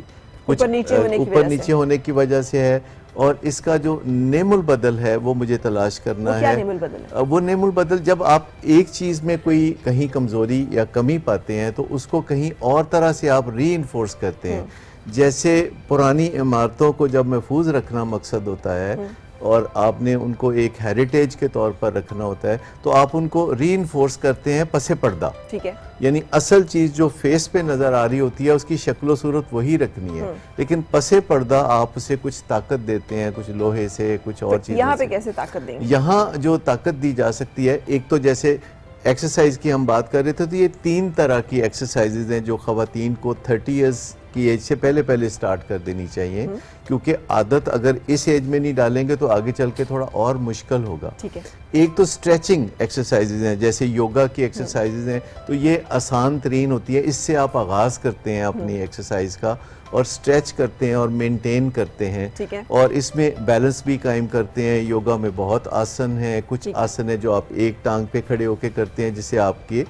कुछ ऊपर नीचे होने की वजह से है, और इसका जो नेमुल बदल है वो मुझे तलाश करना है। क्या नेमुल बदल है? वो नेमुल बदल, जब आप एक चीज़ में कोई कहीं कमज़ोरी या कमी पाते हैं तो उसको कहीं और तरह से आप री-इन्फोर्स करते हैं। जैसे पुरानी इमारतों को जब महफूज रखना मकसद होता है और आपने उनको एक हेरिटेज के तौर पर रखना होता है तो आप उनको री-इन्फोर्स करते हैं पसे पर्दा। ठीक है। यानी असल चीज़ जो फेस पे नज़र आ रही होती है उसकी शक्ल सूरत वही रखनी है, लेकिन पसे पर्दा आप उसे कुछ ताकत देते हैं, कुछ लोहे से, कुछ और चीज़। यहाँ पे कैसे ताकत देंगे? यहाँ जो ताकत दी जा सकती है, एक तो जैसे एक्सरसाइज की हम बात कर रहे थे तो ये 3 तरह की एक्सरसाइजेज हैं जो ख़वातीन को 30 ईयर्स की एज से पहले स्टार्ट कर देनी चाहिए, क्योंकि आदत अगर इस एज में नहीं डालेंगे तो आगे चल के थोड़ा और मुश्किल होगा। ठीक है। एक तो स्ट्रेचिंग एक्सरसाइजेज हैं, जैसे योगा की एक्सरसाइजेज हैं, तो ये आसान तरीन होती है, इससे आप आगाज़ करते हैं अपनी एक्सरसाइज का और स्ट्रेच करते हैं और मेंटेन करते हैं। ठीक है। और इसमें बैलेंस भी कायम करते हैं। योगा में बहुत आसन है, कुछ आसन है जो आप एक टांग पे खड़े होके करते हैं जिससे आपके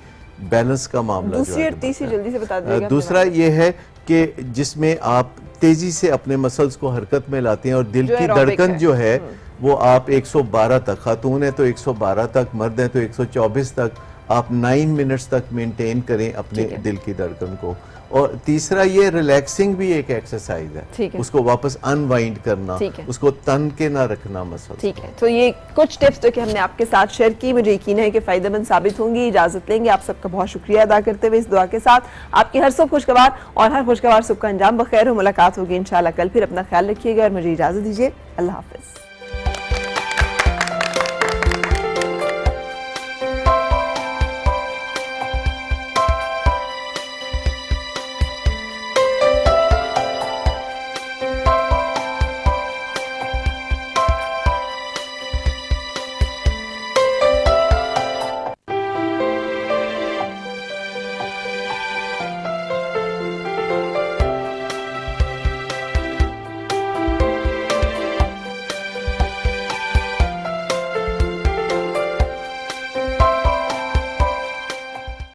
बैलेंस का मामला दूसरी और तीसरी जल्दी से बता दीजिएगा। दूसरा ये है कि जिसमें आप तेजी से अपने मसल्स को हरकत में लाते हैं और दिल की धड़कन जो है वो आप 112 तक, खातून है तो 112 तक, मर्द है तो 124 तक आप 9 मिनट्स तक मेंटेन करें अपने दिल की धड़कन को। और तीसरा ये रिलैक्सिंग भी एक एक्सरसाइज है, उसको वापस अनवाइंड करना, उसको तन के ना रखना मसल। ठीक है, तो ये कुछ टिप्स जो कि हमने आपके साथ शेयर की, मुझे यकीन है कि फायदेमंद साबित होंगी। इजाजत लेंगे, आप सबका बहुत शुक्रिया अदा करते हुए इस दुआ के साथ आपकी हर सुबह खुशगवार और हर खुशगवार सुबह का अंजाम बखैर हो। मुलाकात होगी इंशाल्लाह कल, फिर अपना ख्याल रखिएगा और मुझे इजाजत दीजिए। अल्लाह हाफिज।